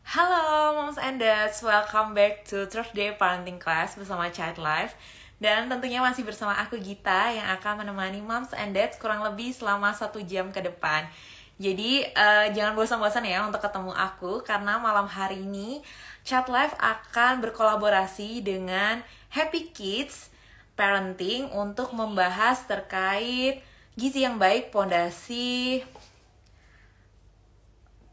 Halo Moms and Dads, welcome back to Thursday Parenting Class bersama Child Life. Dan tentunya masih bersama aku Gita yang akan menemani Moms and Dads kurang lebih selama 1 jam ke depan. Jadi jangan bosan-bosan ya untuk ketemu aku, karena malam hari ini Child Life akan berkolaborasi dengan Happy Kids Parenting untuk membahas terkait gizi yang baik, pondasi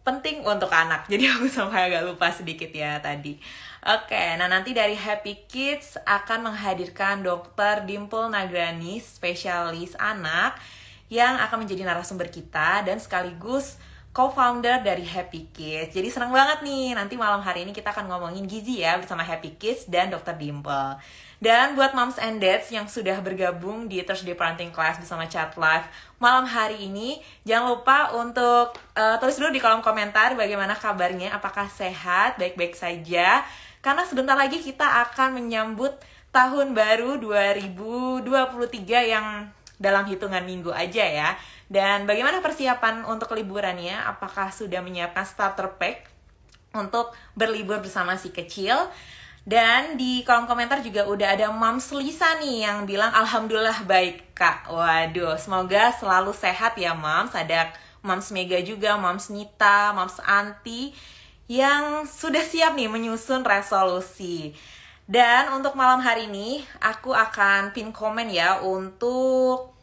penting untuk anak. Jadi aku sampai agak lupa sedikit ya tadi. Oke, nah nanti dari Happy Kids akan menghadirkan Dr. Dimple Nagrani, spesialis anak, yang akan menjadi narasumber kita dan sekaligus co-founder dari Happy Kids. Jadi senang banget nih, nanti malam hari ini kita akan ngomongin gizi ya bersama Happy Kids dan Dr. Dimple. Dan buat moms and dads yang sudah bergabung di Thursday Parenting Class bersama Child Life malam hari ini, jangan lupa untuk tulis dulu di kolom komentar bagaimana kabarnya, apakah sehat, baik-baik saja. Karena sebentar lagi kita akan menyambut tahun baru 2023 yang dalam hitungan minggu aja ya. Dan bagaimana persiapan untuk liburannya, apakah sudah menyiapkan starter pack untuk berlibur bersama si kecil. Dan di kolom komentar juga udah ada Moms Lisa nih yang bilang alhamdulillah baik kak. Waduh, semoga selalu sehat ya Moms. Ada Moms Mega juga, Moms Nita, Moms Anti yang sudah siap nih menyusun resolusi. Dan untuk malam hari ini aku akan pin komen ya untuk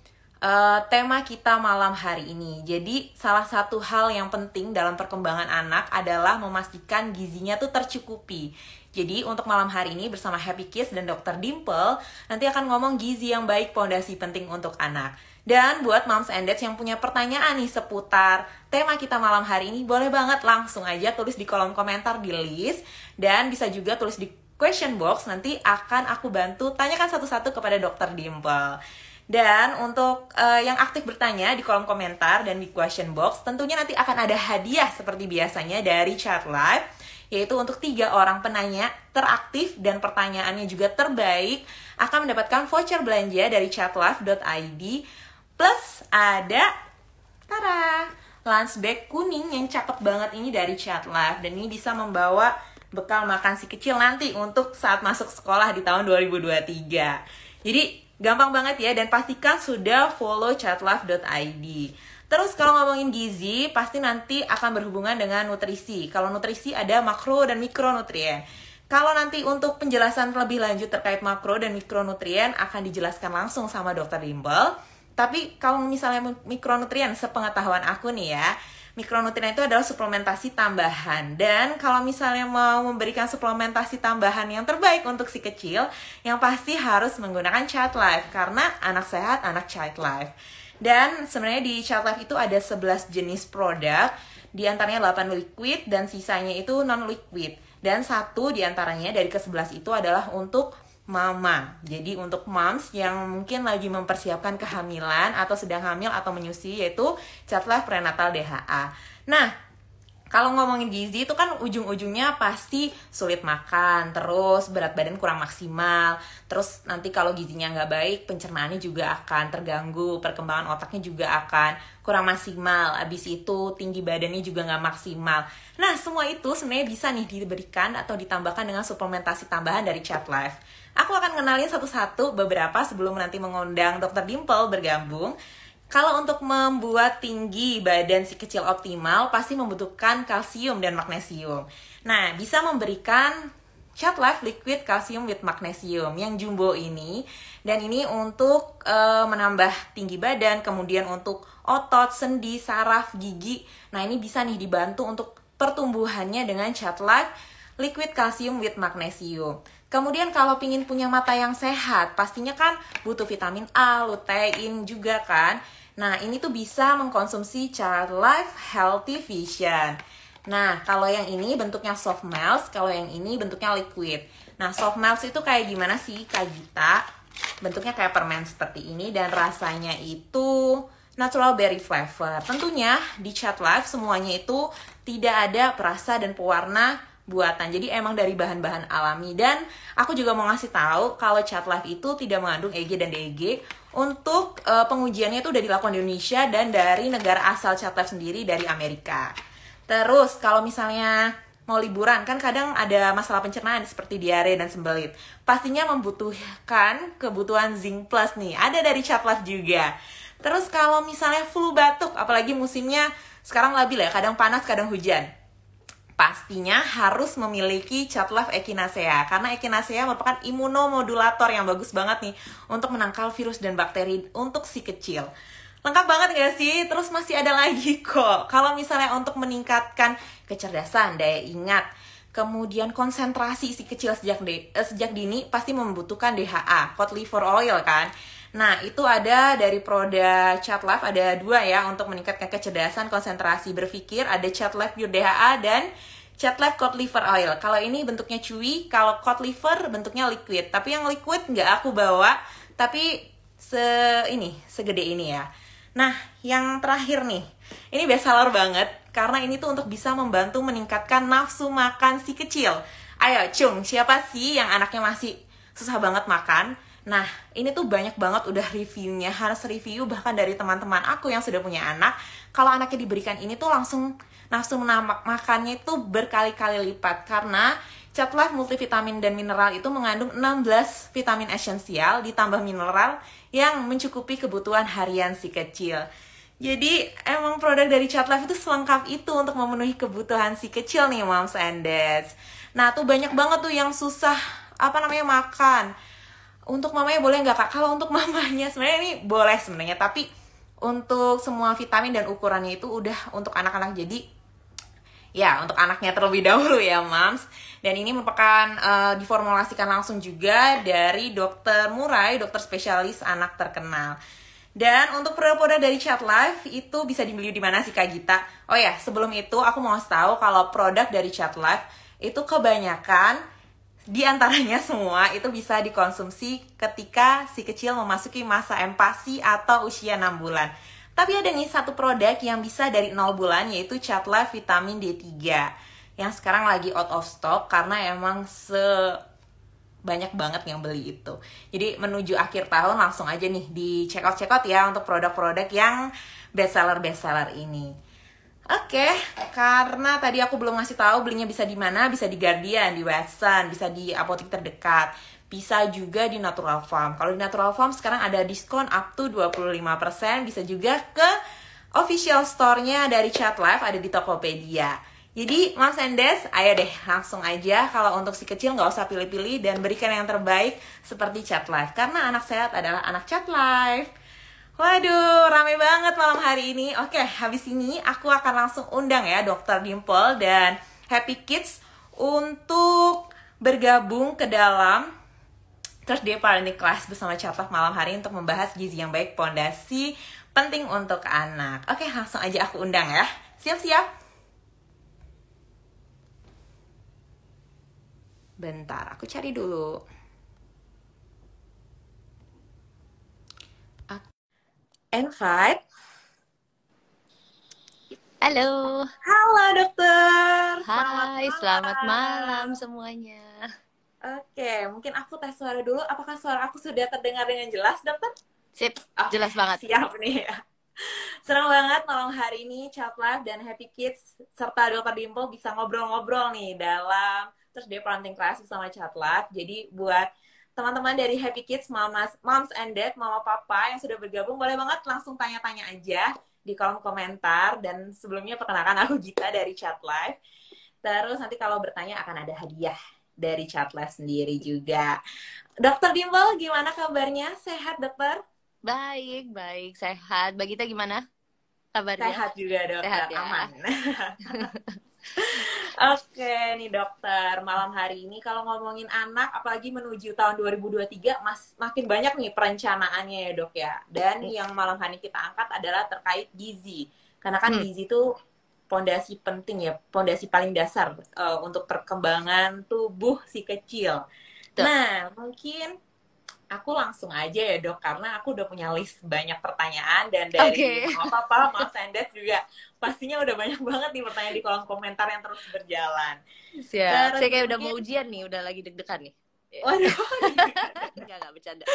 tema kita malam hari ini. Jadi salah satu hal yang penting dalam perkembangan anak adalah memastikan gizinya tuh tercukupi. Jadi untuk malam hari ini bersama Happy Kids dan Dr. Dimple nanti akan ngomong gizi yang baik, pondasi penting untuk anak. Dan buat moms and dads yang punya pertanyaan nih seputar tema kita malam hari ini, boleh banget langsung aja tulis di kolom komentar di list. Dan bisa juga tulis di question box, nanti akan aku bantu tanyakan satu-satu kepada Dr. Dimple. Dan untuk yang aktif bertanya di kolom komentar dan di question box, tentunya nanti akan ada hadiah seperti biasanya dari Child Life, yaitu untuk 3 orang penanya teraktif dan pertanyaannya juga terbaik akan mendapatkan voucher belanja dari childlife.id. Plus ada lunch bag kuning yang cakep banget ini dari Child Life, dan ini bisa membawa bekal makan si kecil nanti untuk saat masuk sekolah di tahun 2023. Jadi gampang banget ya, dan pastikan sudah follow childlife.id. Terus kalau ngomongin gizi, pasti nanti akan berhubungan dengan nutrisi. Kalau nutrisi ada makro dan mikronutrien. Kalau nanti untuk penjelasan lebih lanjut terkait makro dan mikronutrien akan dijelaskan langsung sama Dr. Dimple. Tapi kalau misalnya mikronutrien, sepengetahuan aku nih ya, mikronutrien itu adalah suplementasi tambahan. Dan kalau misalnya mau memberikan suplementasi tambahan yang terbaik untuk si kecil, yang pasti harus menggunakan Child Life, karena anak sehat, anak Child Life. Dan sebenarnya di Child Life itu ada 11 jenis produk, di antaranya 8 liquid dan sisanya itu non-liquid. Dan 1 di antaranya dari ke-11 itu adalah untuk mama. Jadi untuk moms yang mungkin lagi mempersiapkan kehamilan atau sedang hamil atau menyusui, yaitu Child Life Prenatal DHA. Nah, kalau ngomongin gizi itu kan ujung-ujungnya pasti sulit makan, terus berat badan kurang maksimal, terus nanti kalau gizinya nggak baik, pencernaannya juga akan terganggu, perkembangan otaknya juga akan kurang maksimal, abis itu tinggi badannya juga nggak maksimal. Nah, semua itu sebenarnya bisa nih diberikan atau ditambahkan dengan suplementasi tambahan dari Child Life. Aku akan kenalin satu-satu beberapa sebelum nanti mengundang Dr. Dimple bergabung. Kalau untuk membuat tinggi badan si kecil optimal, pasti membutuhkan kalsium dan magnesium. Nah, bisa memberikan Child Life Liquid Calcium with Magnesium yang jumbo ini. Dan ini untuk menambah tinggi badan, kemudian untuk otot, sendi, saraf, gigi. Nah, ini bisa nih dibantu untuk pertumbuhannya dengan Child Life Liquid Calcium with Magnesium. Kemudian kalau pingin punya mata yang sehat, pastinya kan butuh vitamin A, lutein juga kan. Nah, ini tuh bisa mengkonsumsi Child Life Healthy Vision. Nah, kalau yang ini bentuknya soft melts, kalau yang ini bentuknya liquid. Nah, soft melts itu kayak gimana sih, Kak Gita? Bentuknya kayak permen seperti ini dan rasanya itu natural berry flavor. Tentunya di Child Life semuanya itu tidak ada perasa dan pewarna buatan. Jadi emang dari bahan-bahan alami. Dan aku juga mau ngasih tahu kalau Child Life itu tidak mengandung EG dan DEG. Untuk pengujiannya itu udah dilakukan di Indonesia dan dari negara asal Child Life sendiri dari Amerika. Terus kalau misalnya mau liburan, kan kadang ada masalah pencernaan seperti diare dan sembelit. Pastinya membutuhkan kebutuhan zinc plus nih, ada dari Chat Life juga. Terus kalau misalnya flu batuk, apalagi musimnya sekarang labil ya, kadang panas, kadang hujan. Pastinya harus memiliki Chat Life Echinacea, karena Echinacea merupakan imunomodulator yang bagus banget nih untuk menangkal virus dan bakteri untuk si kecil. Lengkap banget gak sih? Terus masih ada lagi kok. Kalau misalnya untuk meningkatkan kecerdasan, daya ingat, kemudian konsentrasi si kecil sejak dini, pasti membutuhkan DHA, cod liver oil kan. Nah, itu ada dari produk Chat Life, ada 2 ya untuk meningkatkan kecerdasan, konsentrasi berpikir. Ada Chat Life Pure DHA dan Chat Life Cod Liver Oil. Kalau ini bentuknya chewy, kalau cod liver bentuknya liquid. Tapi yang liquid nggak aku bawa, tapi segede ini ya. Nah, yang terakhir nih, ini best seller banget, karena ini tuh untuk bisa membantu meningkatkan nafsu makan si kecil. Ayo, Cung, siapa sih yang anaknya masih susah banget makan? Nah, ini tuh banyak banget udah reviewnya, harus review bahkan dari teman-teman aku yang sudah punya anak. Kalau anaknya diberikan ini tuh langsung nafsu makannya itu berkali-kali lipat, karena Chat Life multivitamin dan mineral itu mengandung 16 vitamin esensial ditambah mineral yang mencukupi kebutuhan harian si kecil. Jadi emang produk dari Chat Life itu selengkap itu untuk memenuhi kebutuhan si kecil nih, moms and dads. Nah, tuh banyak banget tuh yang susah makan. Untuk mamanya boleh nggak, Kak? Kalau untuk mamanya sebenarnya ini boleh sebenarnya, tapi untuk semua vitamin dan ukurannya itu udah untuk anak-anak. Jadi ya, untuk anaknya terlebih dahulu ya, Mams. Dan ini merupakan diformulasikan langsung juga dari Dokter Murai, dokter spesialis anak terkenal. Dan untuk produk-produk dari Chat Life itu bisa dibeli di mana sih, Kak Gita? Oh ya, sebelum itu aku mau tahu kalau produk dari Chat Life itu kebanyakan di antaranya semua itu bisa dikonsumsi ketika si kecil memasuki masa empasi atau usia 6 bulan. Tapi ada nih satu produk yang bisa dari 0 bulan, yaitu Chat Life Vitamin D3 yang sekarang lagi out of stock karena emang banyak banget yang beli itu. Jadi menuju akhir tahun langsung aja nih di check out ya untuk produk-produk yang best seller ini. Oke, karena tadi aku belum ngasih tahu belinya bisa di mana, bisa di Guardian, di Watson, bisa di apotek terdekat, bisa juga di Natural Farm. Kalau di Natural Farm sekarang ada diskon up to 25%, bisa juga ke official store-nya dari Chat Life, ada di Tokopedia. Jadi, Moms and Dads, ayo deh langsung aja kalau untuk si kecil nggak usah pilih-pilih dan berikan yang terbaik seperti Chat Life. Karena anak sehat adalah anak Chat Life. Waduh, rame banget malam hari ini. Oke, habis ini aku akan langsung undang ya Dr. Dimple dan Happy Kids untuk bergabung ke dalam Thursday Parenting Class bersama Chat Life malam hari untuk membahas gizi yang baik, pondasi penting untuk anak. Oke, langsung aja aku undang ya. Siap-siap. Bentar, aku cari dulu. Invite. Halo. Halo dokter. Hai, selamat malam semuanya. Oke, mungkin aku tes suara dulu. Apakah suara aku sudah terdengar dengan jelas, dokter? Sip, jelas banget. Siap nih ya. Senang banget malam hari ini Chat Life dan Happy Kids serta Dr. Dimple bisa ngobrol-ngobrol nih dalam Thursday Parenting Class bersama Chat Life. Jadi buat teman-teman dari Happy Kids, moms and dad, mama papa yang sudah bergabung, boleh banget langsung tanya-tanya aja di kolom komentar. Dan sebelumnya perkenalkan aku Gita dari Chat Life. Terus nanti kalau bertanya akan ada hadiah dari Chat Life sendiri juga. Dokter Dimple, gimana kabarnya? Sehat, dokter? Baik, sehat. Mbak Gita gimana kabarnya? Sehat juga, dokter. Sehat ya? Aman. Oke nih dokter, malam hari ini kalau ngomongin anak, apalagi menuju tahun 2023, makin banyak nih perencanaannya ya dok ya. Dan yang malam hari kita angkat adalah terkait gizi. Karena kan gizi itu pondasi penting ya, pondasi paling dasar untuk perkembangan tubuh si kecil. Tuh. Nah, mungkin aku langsung aja ya dok, karena aku udah punya list banyak pertanyaan dan dari papa, Mas Sandet juga pastinya udah banyak banget nih pertanyaan di kolom komentar yang terus berjalan. Siap. Saya kayak udah mau ujian nih, udah lagi deg-degan nih. Waduh. Enggak bercanda.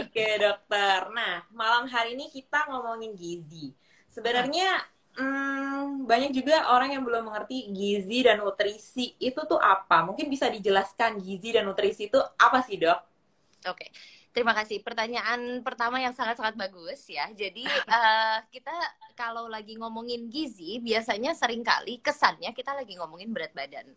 Oke dokter. Nah, malam hari ini kita ngomongin gizi. Sebenarnya banyak juga orang yang belum mengerti gizi dan nutrisi itu tuh apa. Mungkin bisa dijelaskan gizi dan nutrisi itu apa sih, Dok? Oke, terima kasih. Pertanyaan pertama yang sangat-sangat bagus ya. Jadi kita kalau lagi ngomongin gizi, biasanya seringkali kesannya kita lagi ngomongin berat badan.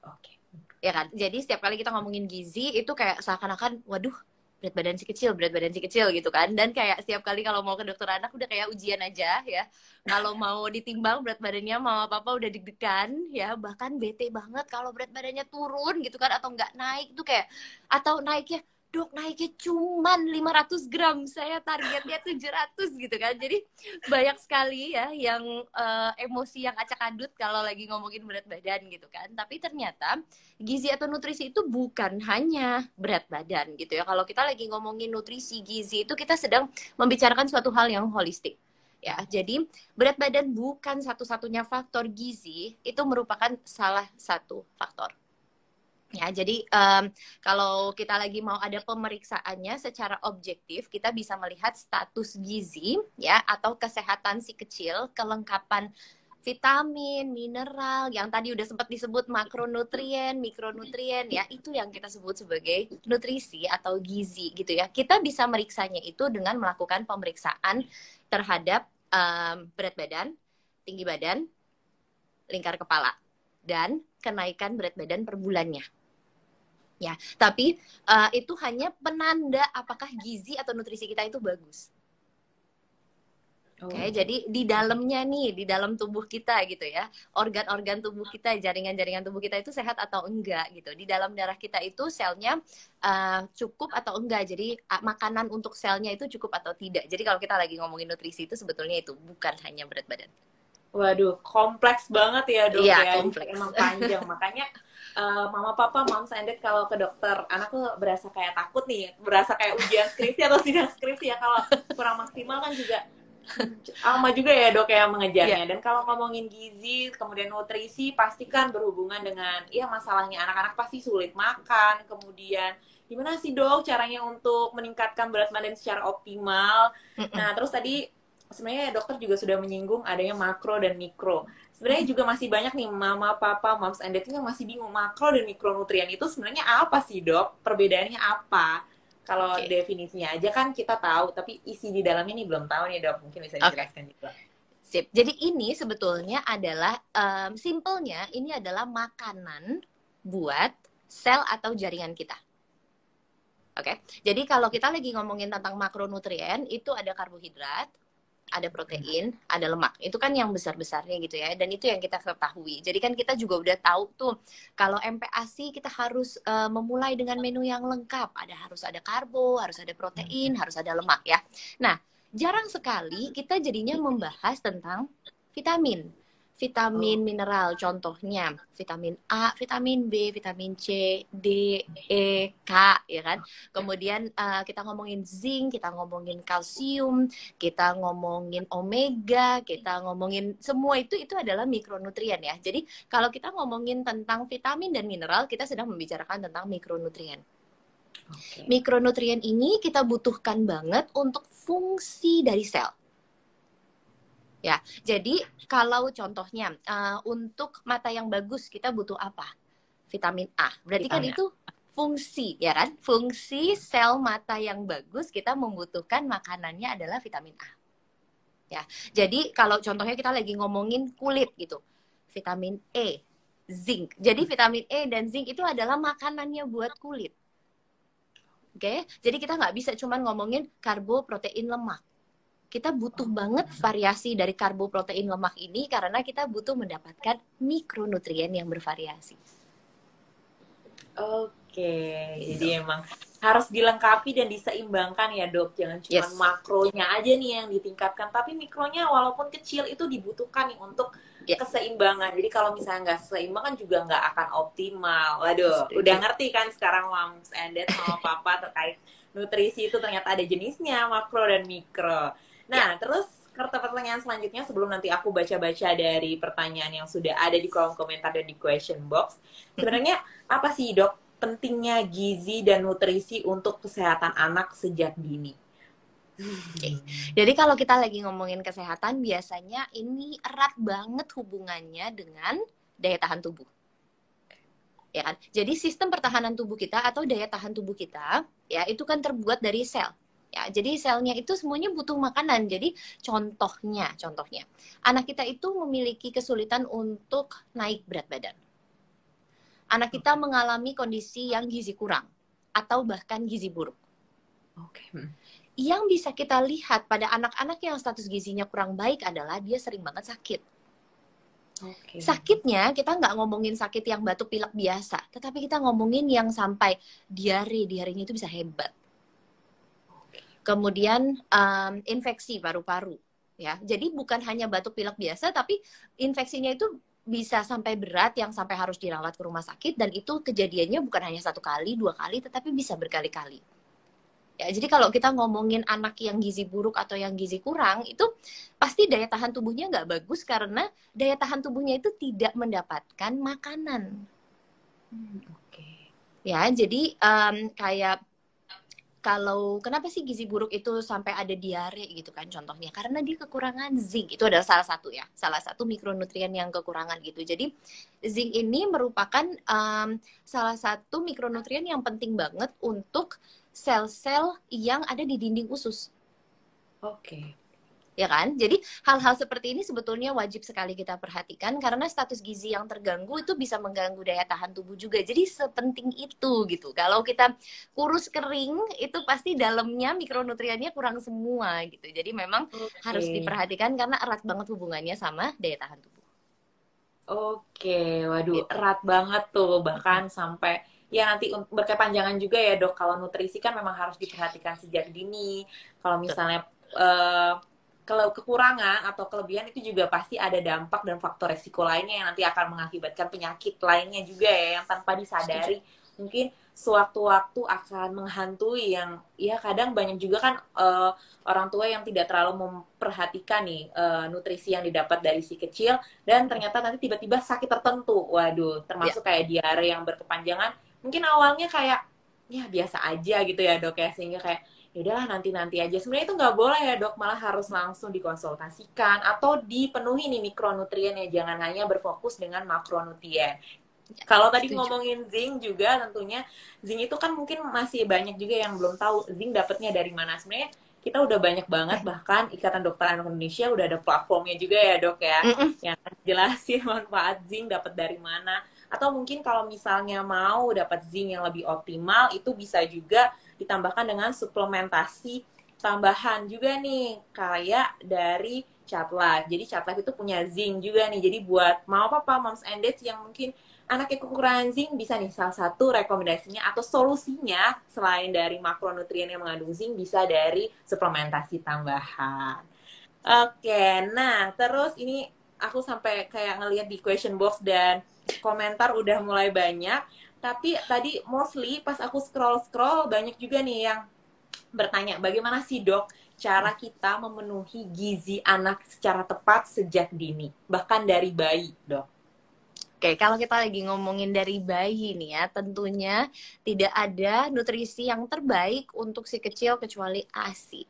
Oke. Ya kan? Jadi setiap kali kita ngomongin gizi itu kayak seakan-akan, waduh, berat badan si kecil, berat badan si kecil gitu kan. Dan kayak setiap kali kalau mau ke dokter anak udah kayak ujian aja ya. Kalau mau ditimbang berat badannya mama papa udah deg-degan ya. Bahkan bete banget kalau berat badannya turun gitu kan. Atau nggak naik itu kayak, atau naiknya, dok naiknya cuman 500 gram, saya targetnya 700 gitu kan. Jadi banyak sekali ya yang emosi yang acak adut kalau lagi ngomongin berat badan gitu kan. Tapi ternyata gizi atau nutrisi itu bukan hanya berat badan gitu ya. Kalau kita lagi ngomongin nutrisi gizi itu kita sedang membicarakan suatu hal yang holistik. Ya, jadi berat badan bukan satu-satunya faktor, gizi itu merupakan salah satu faktor. Ya, jadi kalau kita lagi mau ada pemeriksaannya secara objektif, kita bisa melihat status gizi ya atau kesehatan si kecil, kelengkapan vitamin, mineral, yang tadi udah sempat disebut makronutrien, mikronutrien ya, itu yang kita sebut sebagai nutrisi atau gizi gitu ya. Kita bisa meriksanya itu dengan melakukan pemeriksaan terhadap berat badan, tinggi badan, lingkar kepala, dan kenaikan berat badan per bulannya. Ya, tapi itu hanya penanda apakah gizi atau nutrisi kita itu bagus. Oke, jadi di dalamnya nih, di dalam tubuh kita gitu ya, organ-organ tubuh kita, jaringan-jaringan tubuh kita itu sehat atau enggak gitu. Di dalam darah kita itu selnya cukup atau enggak. Jadi makanan untuk selnya itu cukup atau tidak. Jadi kalau kita lagi ngomongin nutrisi itu sebetulnya itu bukan hanya berat badan. Waduh, kompleks banget ya, Dok. Iya, ya. kompleks. Emang panjang, makanya mama papa moms and dad kalau ke dokter anak tuh berasa kayak takut nih, berasa kayak ujian skripsi atau sidang skripsi ya, kalau kurang maksimal kan juga lama juga ya, Dok, ya mengejarnya. Dan kalau ngomongin gizi kemudian nutrisi pasti kan berhubungan dengan ya masalahnya anak-anak pasti sulit makan, kemudian gimana sih, Dok, caranya untuk meningkatkan berat badan secara optimal. Nah, terus tadi sebenarnya dokter juga sudah menyinggung adanya makro dan mikro. Sebenarnya juga masih banyak nih mama, papa, moms and dad yang masih bingung makro dan mikronutrien itu sebenarnya apa sih, Dok? Perbedaannya apa? Kalau definisinya aja kan kita tahu, tapi isi di dalamnya ini belum tahu nih, Dok. Mungkin bisa dijelaskan juga. Sip. Jadi ini sebetulnya adalah simpelnya ini adalah makanan buat sel atau jaringan kita. Oke. Jadi kalau kita lagi ngomongin tentang makronutrien itu ada karbohidrat, ada protein, ada lemak. Itu kan yang besar-besarnya gitu ya. Dan itu yang kita ketahui. Jadi kan kita juga udah tahu tuh kalau MPASI kita harus memulai dengan menu yang lengkap. Harus ada karbo, harus ada protein, harus ada lemak ya. Nah, jarang sekali kita jadinya membahas tentang vitamin. Vitamin mineral contohnya vitamin A, vitamin B, vitamin C, D, E, K ya kan. Kemudian kita ngomongin zinc, kita ngomongin kalsium, kita ngomongin omega, kita ngomongin semua itu adalah mikronutrien ya. Jadi kalau kita ngomongin tentang vitamin dan mineral, kita sedang membicarakan tentang mikronutrien. Mikronutrien ini kita butuhkan banget untuk fungsi dari sel. Ya, jadi kalau contohnya untuk mata yang bagus kita butuh apa? Vitamin A. Berarti kan itu fungsi, ya kan? Fungsi sel mata yang bagus kita membutuhkan makanannya adalah vitamin A. Ya, jadi kalau contohnya kita lagi ngomongin kulit gitu, vitamin E, zinc. Jadi vitamin E dan zinc itu adalah makanannya buat kulit. Oke, jadi kita nggak bisa cuman ngomongin karbo, protein, lemak. Kita butuh banget variasi dari karbo, protein, lemak ini karena kita butuh mendapatkan mikronutrien yang bervariasi. Oke, jadi emang harus dilengkapi dan diseimbangkan ya, Dok. Jangan cuma makronya aja nih yang ditingkatkan, tapi mikronya walaupun kecil itu dibutuhkan nih untuk keseimbangan. Jadi kalau misalnya nggak seimbang kan juga nggak akan optimal. Waduh, udah ngerti kan sekarang moms and dad sama papa terkait nutrisi itu ternyata ada jenisnya, makro dan mikro. Nah, terus pertanyaan selanjutnya sebelum nanti aku baca-baca dari pertanyaan yang sudah ada di kolom komentar dan di question box. Sebenarnya apa sih, Dok, pentingnya gizi dan nutrisi untuk kesehatan anak sejak dini? Oke. Jadi kalau kita lagi ngomongin kesehatan, biasanya ini erat banget hubungannya dengan daya tahan tubuh. Ya kan? Jadi sistem pertahanan tubuh kita atau daya tahan tubuh kita, ya itu kan terbuat dari sel. Ya, jadi selnya itu semuanya butuh makanan. Jadi contohnya, anak kita itu memiliki kesulitan untuk naik berat badan. Anak kita mengalami kondisi yang gizi kurang atau bahkan gizi buruk. Oke. Yang bisa kita lihat pada anak-anak yang status gizinya kurang baik adalah dia sering banget sakit. Oke. Sakitnya kita nggak ngomongin sakit yang batuk pilek biasa, tetapi kita ngomongin yang sampai diarenya itu bisa hebat. Kemudian infeksi paru-paru, ya. Jadi bukan hanya batuk pilek biasa, tapi infeksinya itu bisa sampai berat yang sampai harus dirawat ke rumah sakit, dan itu kejadiannya bukan hanya 1 kali, 2 kali, tetapi bisa berkali-kali. Ya, jadi kalau kita ngomongin anak yang gizi buruk atau yang gizi kurang, itu pasti daya tahan tubuhnya nggak bagus karena daya tahan tubuhnya itu tidak mendapatkan makanan. Oke. Ya, jadi kayak kalau kenapa sih gizi buruk itu sampai ada diare gitu kan contohnya? Karena dia kekurangan zinc. Itu adalah salah satu mikronutrien yang kekurangan gitu. Jadi zinc ini merupakan salah satu mikronutrien yang penting banget untuk sel-sel yang ada di dinding usus. Oke. Ya kan? Jadi hal-hal seperti ini sebetulnya wajib sekali kita perhatikan karena status gizi yang terganggu itu bisa mengganggu daya tahan tubuh juga. Jadi sepenting itu gitu. Kalau kita kurus kering itu pasti dalamnya mikronutriennya kurang semua gitu. Jadi memang harus diperhatikan karena erat banget hubungannya sama daya tahan tubuh. Oke, waduh, erat banget tuh, bahkan sampai ya nanti berkepanjangan juga ya dok. Kalau nutrisi kan memang harus diperhatikan sejak dini. Kalau misalnya kalau kekurangan atau kelebihan itu juga pasti ada dampak dan faktor resiko lainnya yang nanti akan mengakibatkan penyakit lainnya juga ya yang tanpa disadari mungkin sewaktu-waktu akan menghantui yang ya kadang banyak juga kan orang tua yang tidak terlalu memperhatikan nih nutrisi yang didapat dari si kecil dan ternyata nanti tiba-tiba sakit tertentu. Waduh, termasuk kayak diare yang berkepanjangan. Mungkin awalnya kayak ya biasa aja gitu ya dok ya, sehingga kayak ya udahlah nanti aja. Sebenarnya itu nggak boleh ya dok, malah harus langsung dikonsultasikan atau dipenuhi nih mikronutriennya, jangan hanya berfokus dengan makronutrien. Kalau tadi ngomongin zinc juga tentunya zinc itu kan mungkin masih banyak juga yang belum tahu zinc dapatnya dari mana. Sebenarnya kita udah banyak banget, bahkan Ikatan Dokter Anak Indonesia udah ada platformnya juga ya dok ya, yang jelasin manfaat zinc dapat dari mana. Atau mungkin kalau misalnya mau dapat zinc yang lebih optimal, itu bisa juga ditambahkan dengan suplementasi tambahan juga nih, kayak dari Chat Life. Jadi Chat Life itu punya zinc juga nih. Jadi buat mau papa, moms and dads yang mungkin anaknya kekurangan zinc, bisa nih salah satu rekomendasinya atau solusinya selain dari makronutrien yang mengandung zinc bisa dari suplementasi tambahan. Oke, nah terus ini aku sampai kayak ngelihat di question box dan komentar udah mulai banyak, tapi tadi mostly pas aku scroll banyak juga nih yang bertanya bagaimana sih dok cara kita memenuhi gizi anak secara tepat sejak dini, bahkan dari bayi dok. Oke, kalau kita lagi ngomongin dari bayi nih ya, tentunya tidak ada nutrisi yang terbaik untuk si kecil kecuali ASI.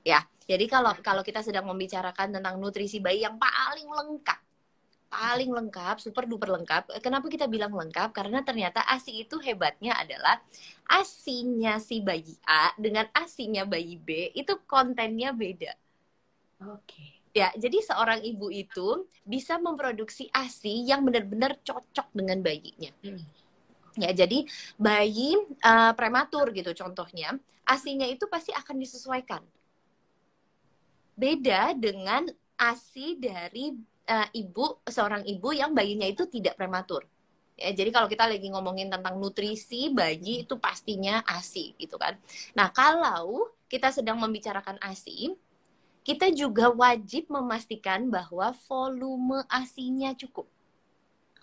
Ya, jadi kalau kita sedang membicarakan tentang nutrisi bayi yang paling lengkap, super duper lengkap. Kenapa kita bilang lengkap? Karena ternyata ASI itu hebatnya adalah ASINya si bayi A dengan ASINya bayi B itu kontennya beda. Oke. Ya, jadi seorang ibu itu bisa memproduksi ASI yang benar-benar cocok dengan bayinya. Ya, jadi bayi prematur gitu contohnya, ASINya itu pasti akan disesuaikan. Beda dengan ASI dari seorang ibu yang bayinya itu tidak prematur. Ya, jadi kalau kita lagi ngomongin tentang nutrisi bayi itu pastinya ASI gitu kan. Nah, kalau kita sedang membicarakan ASI, kita juga wajib memastikan bahwa volume ASI-nya cukup.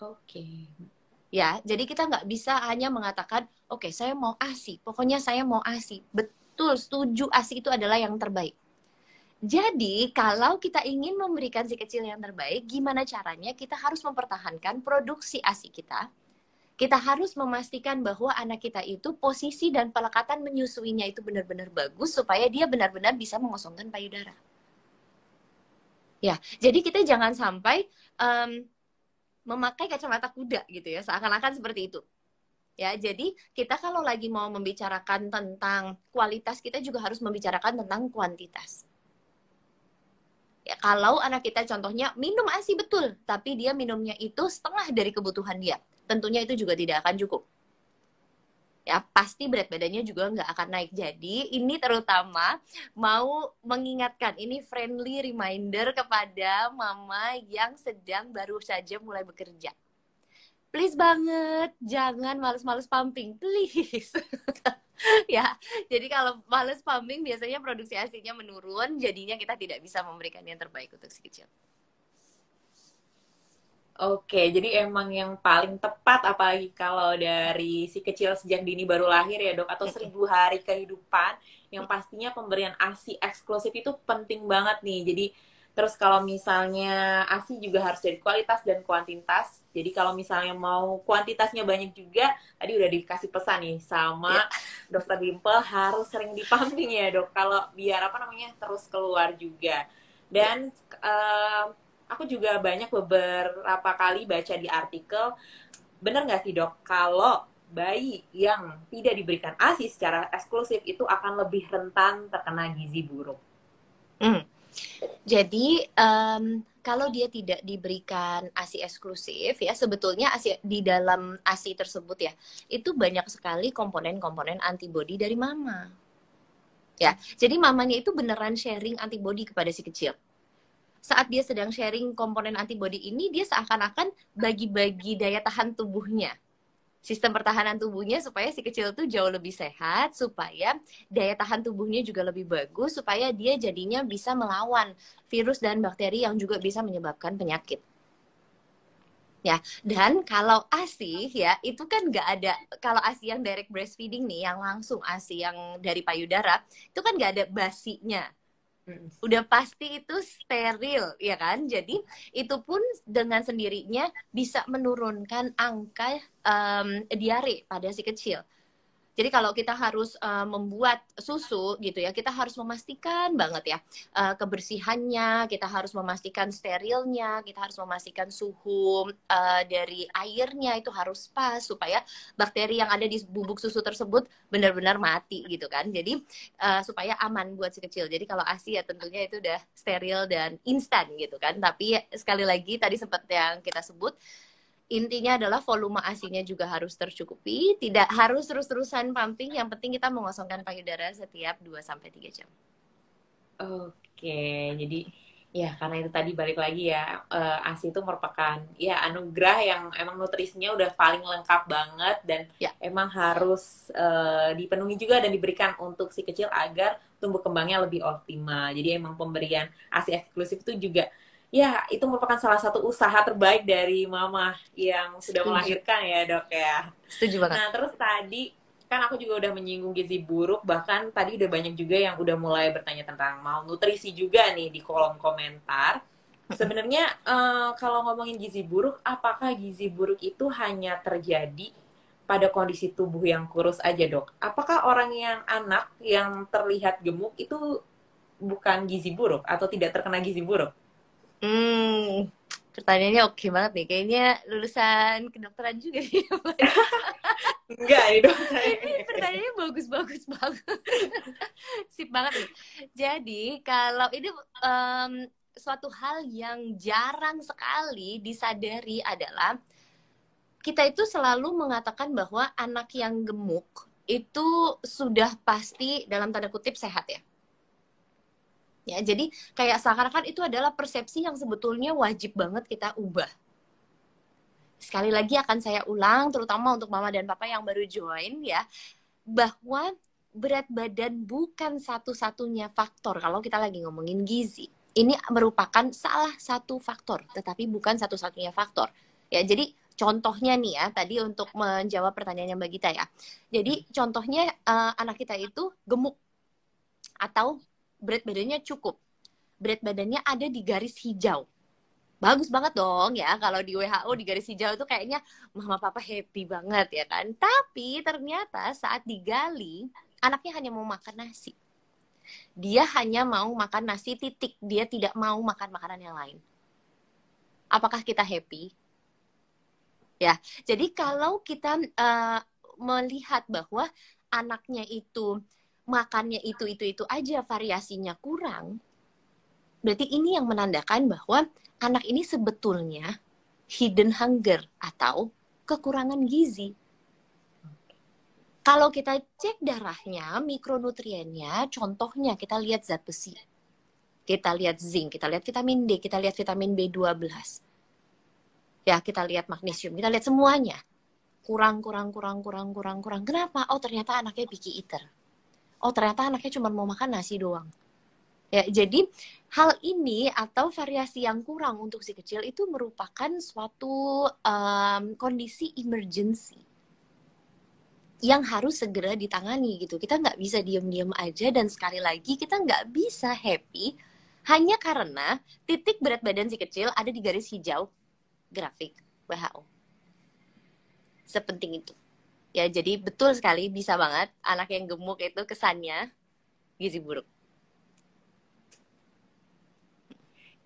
Oke. Ya, jadi kita nggak bisa hanya mengatakan, oke, saya mau ASI, pokoknya saya mau ASI. Betul, setuju, ASI itu adalah yang terbaik. Jadi, kalau kita ingin memberikan si kecil yang terbaik, gimana caranya? Kita harus mempertahankan produksi ASI kita Kita harus memastikan bahwa anak kita itu posisi dan pelekatan menyusuinya itu benar-benar bagus supaya dia benar-benar bisa mengosongkan payudara. Ya, jadi kita jangan sampai memakai kacamata kuda gitu ya, seakan-akan seperti itu. Ya, jadi kita kalau lagi mau membicarakan tentang kualitas, kita juga harus membicarakan tentang kuantitas. Ya, kalau anak kita contohnya minum ASI betul, tapi dia minumnya itu setengah dari kebutuhan dia, tentunya itu juga tidak akan cukup. Ya, pasti berat badannya juga nggak akan naik. Jadi, ini terutama mau mengingatkan, ini friendly reminder kepada mama yang sedang baru saja mulai bekerja. Please banget, jangan males-males pumping, please. Ya, jadi kalau males pumping biasanya produksi ASINya menurun, jadinya kita tidak bisa memberikan yang terbaik untuk si kecil. Oke, jadi emang yang paling tepat apalagi kalau dari si kecil sejak dini baru lahir ya dok, atau 1000 hari kehidupan, yang pastinya pemberian ASI eksklusif itu penting banget nih. Jadi terus kalau misalnya ASI juga harus dari kualitas dan kuantitas. Jadi kalau misalnya mau kuantitasnya banyak juga, tadi udah dikasih pesan nih sama dokter Dimple harus sering dipumping ya dok, kalau biar apa namanya terus keluar juga. Dan aku juga banyak beberapa kali baca di artikel, bener nggak sih dok, kalau bayi yang tidak diberikan ASI secara eksklusif itu akan lebih rentan terkena gizi buruk? Jadi kalau dia tidak diberikan ASI eksklusif ya, sebetulnya ASI, di dalam ASI tersebut ya, itu banyak sekali komponen-komponen antibodi dari mama. Ya, jadi mamanya itu beneran sharing antibodi kepada si kecil. Saat dia sedang sharing komponen antibodi ini, dia seakan-akan bagi-bagi daya tahan tubuhnya. Sistem pertahanan tubuhnya supaya si kecil tuh jauh lebih sehat, supaya daya tahan tubuhnya juga lebih bagus, supaya dia jadinya bisa melawan virus dan bakteri yang juga bisa menyebabkan penyakit. Ya, dan kalau ASI ya, itu kan nggak ada, kalau ASI yang direct breastfeeding nih, yang langsung ASI yang dari payudara, itu kan nggak ada basinya. Udah pasti itu steril, ya kan? Jadi itu pun dengan sendirinya bisa menurunkan angka diare pada si kecil. Jadi kalau kita harus membuat susu gitu ya, kita harus memastikan banget ya kebersihannya, kita harus memastikan sterilnya, kita harus memastikan suhu dari airnya itu harus pas supaya bakteri yang ada di bubuk susu tersebut benar-benar mati gitu kan. Jadi supaya aman buat si kecil. Jadi kalau ASI ya tentunya itu udah steril dan instan gitu kan. Tapi sekali lagi tadi sempat yang kita sebut, intinya adalah volume ASI-nya juga harus tercukupi, tidak harus terus-terusan pumping, yang penting kita mengosongkan payudara setiap 2-3 jam. Oke, jadi ya karena itu tadi balik lagi ya, ASI itu merupakan ya anugerah yang emang nutrisinya udah paling lengkap banget dan emang harus dipenuhi juga dan diberikan untuk si kecil agar tumbuh kembangnya lebih optimal. Jadi emang pemberian ASI eksklusif itu juga ya, itu merupakan salah satu usaha terbaik dari mama yang sudah melahirkan ya dok ya. Setuju banget. Nah terus tadi kan aku juga udah menyinggung gizi buruk, bahkan tadi udah banyak juga yang udah mulai bertanya tentang malnutrisi juga nih di kolom komentar. Sebenarnya kalau ngomongin gizi buruk, apakah gizi buruk itu hanya terjadi pada kondisi tubuh yang kurus aja dok? Apakah orang yang anak yang terlihat gemuk itu bukan gizi buruk atau tidak terkena gizi buruk? Pertanyaannya oke banget nih. Kayaknya lulusan kedokteran juga nih. Enggak nih dok. Ini pertanyaannya bagus-bagus banget. Sip banget nih. Jadi kalau ini suatu hal yang jarang sekali disadari adalah kita itu selalu mengatakan bahwa anak yang gemuk itu sudah pasti dalam tanda kutip sehat ya. Ya, jadi kayak seakan-akan itu adalah persepsi yang sebetulnya wajib banget kita ubah. Sekali lagi akan saya ulang, terutama untuk mama dan papa yang baru join ya, bahwa berat badan bukan satu-satunya faktor kalau kita lagi ngomongin gizi. Ini merupakan salah satu faktor, tetapi bukan satu-satunya faktor. Ya, jadi contohnya nih ya, tadi untuk menjawab pertanyaannya Mbak Gita ya. Jadi contohnya anak kita itu gemuk atau berat badannya cukup. Berat badannya ada di garis hijau. Bagus banget dong ya, kalau di WHO di garis hijau itu kayaknya mama papa happy banget ya kan. Tapi ternyata saat digali, anaknya hanya mau makan nasi. Dia hanya mau makan nasi titik, dia tidak mau makan makanan yang lain. Apakah kita happy? Ya, jadi kalau kita melihat bahwa anaknya itu makannya itu aja, variasinya kurang, berarti ini yang menandakan bahwa anak ini sebetulnya hidden hunger atau kekurangan gizi. Kalau kita cek darahnya, mikronutriennya, contohnya kita lihat zat besi, kita lihat zinc, kita lihat vitamin D, kita lihat vitamin B12. Ya, kita lihat magnesium, kita lihat semuanya. Kurang. Kenapa? Oh, ternyata anaknya picky eater. Oh, ternyata anaknya cuma mau makan nasi doang. Ya, jadi hal ini atau variasi yang kurang untuk si kecil itu merupakan suatu kondisi emergency yang harus segera ditangani gitu. Kita nggak bisa diam-diam aja, dan sekali lagi kita nggak bisa happy hanya karena titik berat badan si kecil ada di garis hijau grafik WHO. Sepenting itu. Ya, jadi betul sekali, bisa banget anak yang gemuk itu kesannya gizi buruk.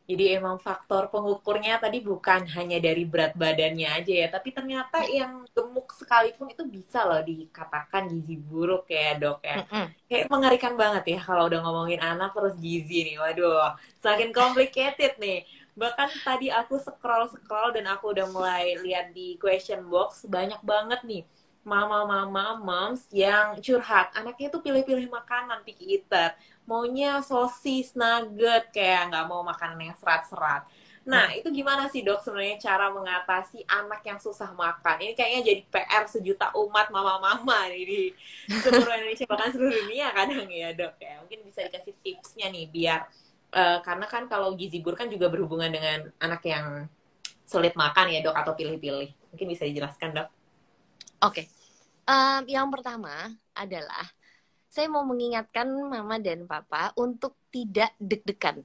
Jadi emang faktor pengukurnya tadi bukan hanya dari berat badannya aja ya, tapi ternyata yang gemuk sekalipun itu bisa loh dikatakan gizi buruk ya dok ya. Kayak mengerikan banget ya kalau udah ngomongin anak terus gizi nih, waduh, semakin complicated nih. Bahkan tadi aku scroll dan aku udah mulai lihat di question box, banyak banget nih mama-mama, moms yang curhat. Anaknya tuh pilih-pilih makanan, picky eater. Maunya sosis, nugget, kayak nggak mau makanan yang serat-serat. Nah, itu gimana sih dok sebenarnya cara mengatasi anak yang susah makan? Ini kayaknya jadi PR sejuta umat mama-mama nih di seluruh Indonesia, bahkan seluruh dunia kadang ya dok ya. Mungkin bisa dikasih tipsnya nih biar karena kan kalau gizi buruk kan juga berhubungan dengan anak yang sulit makan ya dok, atau pilih-pilih. Mungkin bisa dijelaskan dok. Oke. Yang pertama adalah saya mau mengingatkan mama dan papa untuk tidak deg-degan.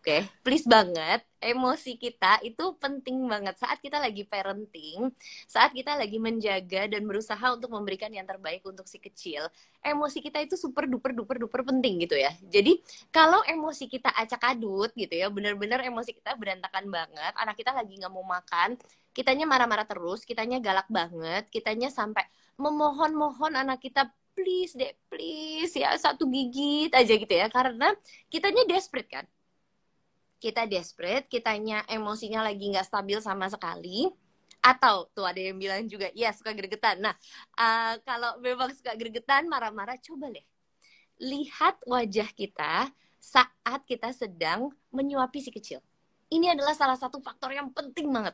Oke, please banget, emosi kita itu penting banget saat kita lagi parenting, saat kita lagi menjaga dan berusaha untuk memberikan yang terbaik untuk si kecil. Emosi kita itu super duper penting gitu ya. Jadi kalau emosi kita acak-adut gitu ya, bener-bener emosi kita berantakan banget, anak kita lagi nggak mau makan, kitanya marah-marah terus, kitanya galak banget, kitanya sampai memohon-mohon anak kita, please deh, please ya, satu gigit aja gitu ya, karena kitanya desperate kan. Kita desperate, kitanya emosinya lagi nggak stabil sama sekali, atau tuh ada yang bilang juga, ya suka gregetan. Nah, kalau memang suka gregetan, marah-marah, coba deh lihat wajah kita saat kita sedang menyuapi si kecil. Ini adalah salah satu faktor yang penting banget.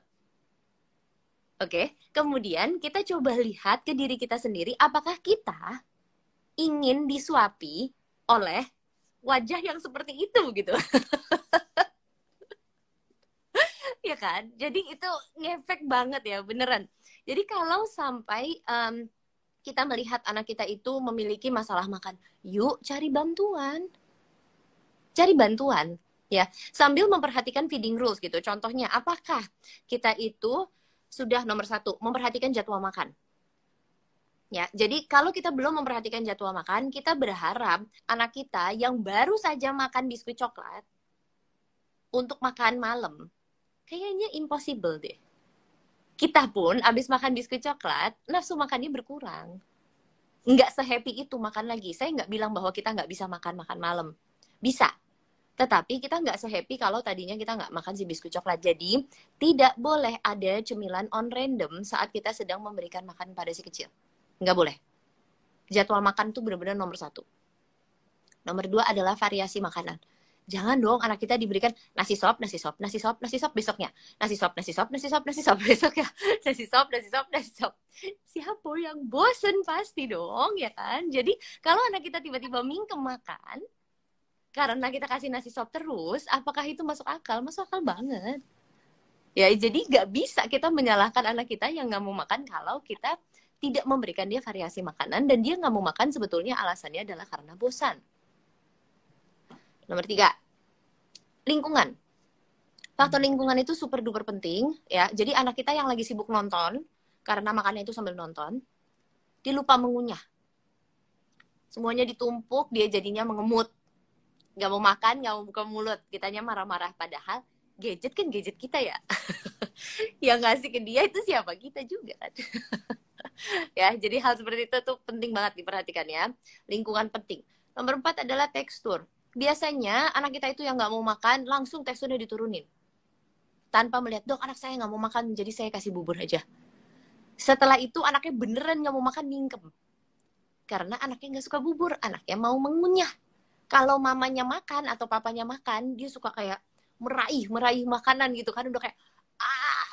Oke, kemudian kita coba lihat ke diri kita sendiri, apakah kita ingin disuapi oleh wajah yang seperti itu gitu. Ya kan? Jadi itu ngefek banget ya, beneran. Jadi kalau sampai kita melihat anak kita itu memiliki masalah makan, yuk cari bantuan. Cari bantuan, ya. Sambil memperhatikan feeding rules gitu. Contohnya, apakah kita itu sudah nomor 1, memperhatikan jadwal makan. Ya, jadi kalau kita belum memperhatikan jadwal makan, kita berharap anak kita yang baru saja makan biskuit coklat untuk makan malam, kayaknya impossible deh. Kita pun abis makan biskuit coklat, nafsu makannya berkurang. Nggak se-happy itu makan lagi. Saya nggak bilang bahwa kita nggak bisa makan malam. Bisa. Tetapi kita nggak se-happy kalau tadinya kita nggak makan si biskuit coklat. Jadi, tidak boleh ada cemilan on random saat kita sedang memberikan makan pada si kecil. Nggak boleh. Jadwal makan tuh benar-benar nomor 1. Nomor 2 adalah variasi makanan. Jangan dong anak kita diberikan nasi sop besoknya. Nasi sop besoknya. Nasi sop. Siapa yang bosen pasti dong, ya kan? Jadi kalau anak kita tiba-tiba mingkem makan, karena kita kasih nasi sop terus, apakah itu masuk akal? Masuk akal banget. Ya, jadi nggak bisa kita menyalahkan anak kita yang nggak mau makan kalau kita tidak memberikan dia variasi makanan, dan dia nggak mau makan sebetulnya alasannya adalah karena bosan. Nomor 3, lingkungan. Faktor lingkungan itu super duper penting ya. Jadi anak kita yang lagi sibuk nonton, karena makannya itu sambil nonton, dia lupa mengunyah. Semuanya ditumpuk, dia jadinya mengemut. Nggak mau makan, nggak mau buka mulut. Kitanya marah-marah. Padahal gadget kan gadget kita ya. Yang ngasih ke dia itu siapa? Kita juga kan. Ya, jadi hal seperti itu tuh penting banget diperhatikan ya. Lingkungan penting. Nomor 4 adalah tekstur. Biasanya anak kita itu yang nggak mau makan, langsung teksturnya diturunin. Tanpa melihat, dok anak saya nggak mau makan, jadi saya kasih bubur aja. Setelah itu anaknya beneran nggak mau makan, mingkem. Karena anaknya nggak suka bubur, anaknya mau mengunyah. Kalau mamanya makan atau papanya makan, dia suka kayak meraih makanan gitu kan, udah kayak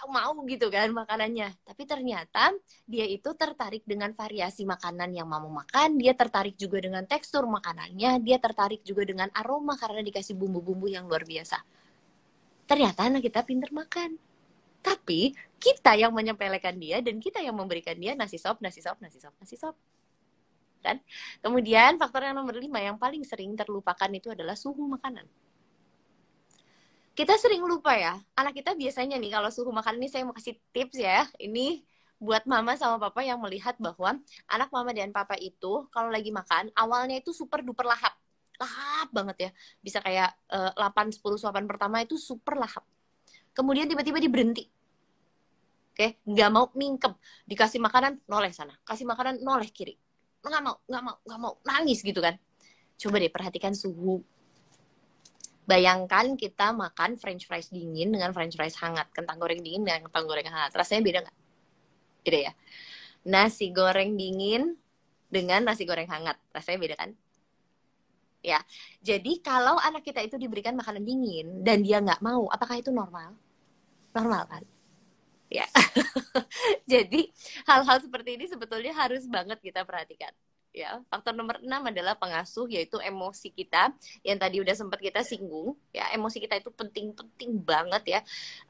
mau gitu kan makanannya. Tapi ternyata dia itu tertarik dengan variasi makanan yang mau makan, dia tertarik juga dengan tekstur makanannya, dia tertarik juga dengan aroma karena dikasih bumbu-bumbu yang luar biasa. Ternyata anak kita pinter makan. Tapi kita yang menyepelekan dia dan kita yang memberikan dia nasi sop. Kan? Kemudian faktor yang nomor 5 yang paling sering terlupakan itu adalah suhu makanan. Kita sering lupa ya, anak kita biasanya nih kalau suhu makan ini saya mau kasih tips ya. Ini buat mama sama papa yang melihat bahwa anak mama dan papa itu kalau lagi makan, awalnya itu super duper lahap. Lahap banget ya. Bisa kayak 8-10 suapan pertama itu super lahap. Kemudian tiba-tiba dia berhenti. Oke, nggak mau mingkem. Dikasih makanan, noleh sana. Kasih makanan, noleh kiri. Nggak mau. Nangis gitu kan. Coba deh perhatikan suhu. Bayangkan kita makan french fries dingin dengan french fries hangat. Kentang goreng dingin dengan kentang goreng hangat. Rasanya beda nggak? Beda ya? Nasi goreng dingin dengan nasi goreng hangat. Rasanya beda kan? Ya. Jadi kalau anak kita itu diberikan makanan dingin dan dia nggak mau, apakah itu normal? Normal kan? Ya. Jadi hal-hal seperti ini sebetulnya harus banget kita perhatikan. Ya, faktor nomor 6 adalah pengasuh, yaitu emosi kita yang tadi udah sempat kita singgung. Ya, emosi kita itu penting banget ya.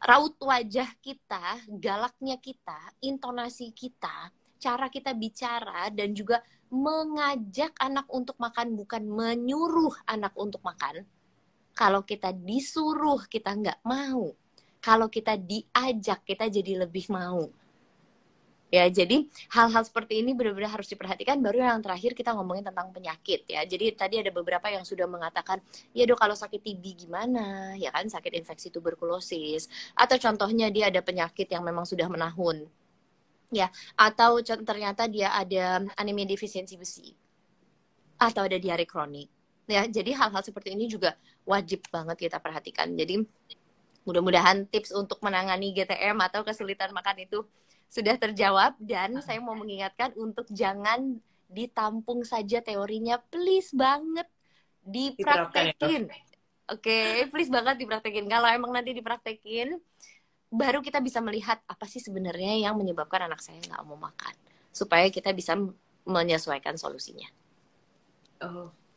Raut wajah kita, galaknya kita, intonasi kita, cara kita bicara dan juga mengajak anak untuk makan, bukan menyuruh anak untuk makan. Kalau kita disuruh kita nggak mau. Kalau kita diajak kita jadi lebih mau. Ya, jadi hal-hal seperti ini benar-benar harus diperhatikan. Baru yang terakhir kita ngomongin tentang penyakit ya. Jadi tadi ada beberapa yang sudah mengatakan, ya dok kalau sakit TB gimana? Ya kan, sakit infeksi tuberkulosis. Atau contohnya dia ada penyakit yang memang sudah menahun. Ya, atau ternyata dia ada anemia defisiensi besi. Atau ada diare kronik. Ya, jadi hal-hal seperti ini juga wajib banget kita perhatikan. Jadi mudah-mudahan tips untuk menangani GTM atau kesulitan makan itu sudah terjawab, dan saya mau mengingatkan untuk jangan ditampung saja teorinya, please banget dipraktekin. Oke, please banget dipraktekin. Kalau emang nanti dipraktekin, baru kita bisa melihat apa sih sebenarnya yang menyebabkan anak saya nggak mau makan, supaya kita bisa menyesuaikan solusinya.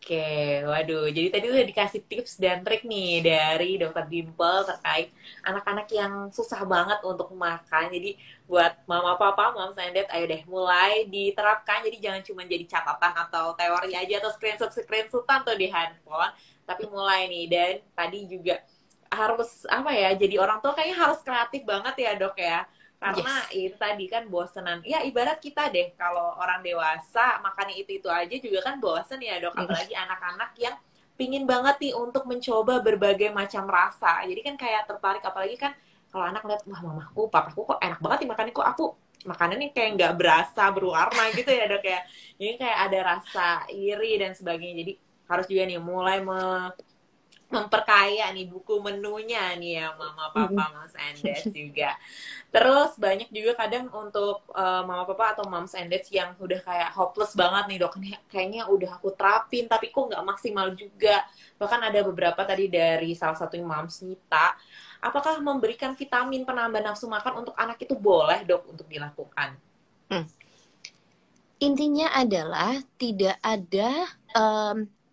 Oke, waduh. Jadi tadi udah dikasih tips dan trik nih dari Dokter Dimple terkait anak-anak yang susah banget untuk makan. Jadi buat mama papa, mom and dad, ayo deh mulai diterapkan. Jadi jangan cuma jadi catatan atau teori aja atau screenshotan tuh di handphone, tapi mulai nih. Dan tadi juga harus apa ya? Jadi orang tua kayaknya harus kreatif banget ya, Dok ya. Karena itu tadi kan bosenan. Ya ibarat kita deh, kalau orang dewasa makannya itu aja juga kan bosen ya dok. Apalagi anak-anak yang pingin banget nih untuk mencoba berbagai macam rasa. Jadi kan kayak tertarik, apalagi kan kalau anak lihat, wah mamaku, papaku kok enak banget nih makannya, kok aku makanannya kayak nggak berasa berwarna gitu ya dok ya. Jadi kayak ada rasa iri dan sebagainya. Jadi harus juga nih mulai memperkaya nih buku menunya nih ya mama papa mas and dad juga. Terus banyak juga kadang untuk mama papa atau moms and dads yang udah kayak hopeless banget nih dok, kayaknya udah aku terapin tapi kok nggak maksimal juga. Bahkan ada beberapa tadi dari salah satu moms Nita, apakah memberikan vitamin penambah nafsu makan untuk anak itu boleh dok untuk dilakukan? Intinya adalah tidak ada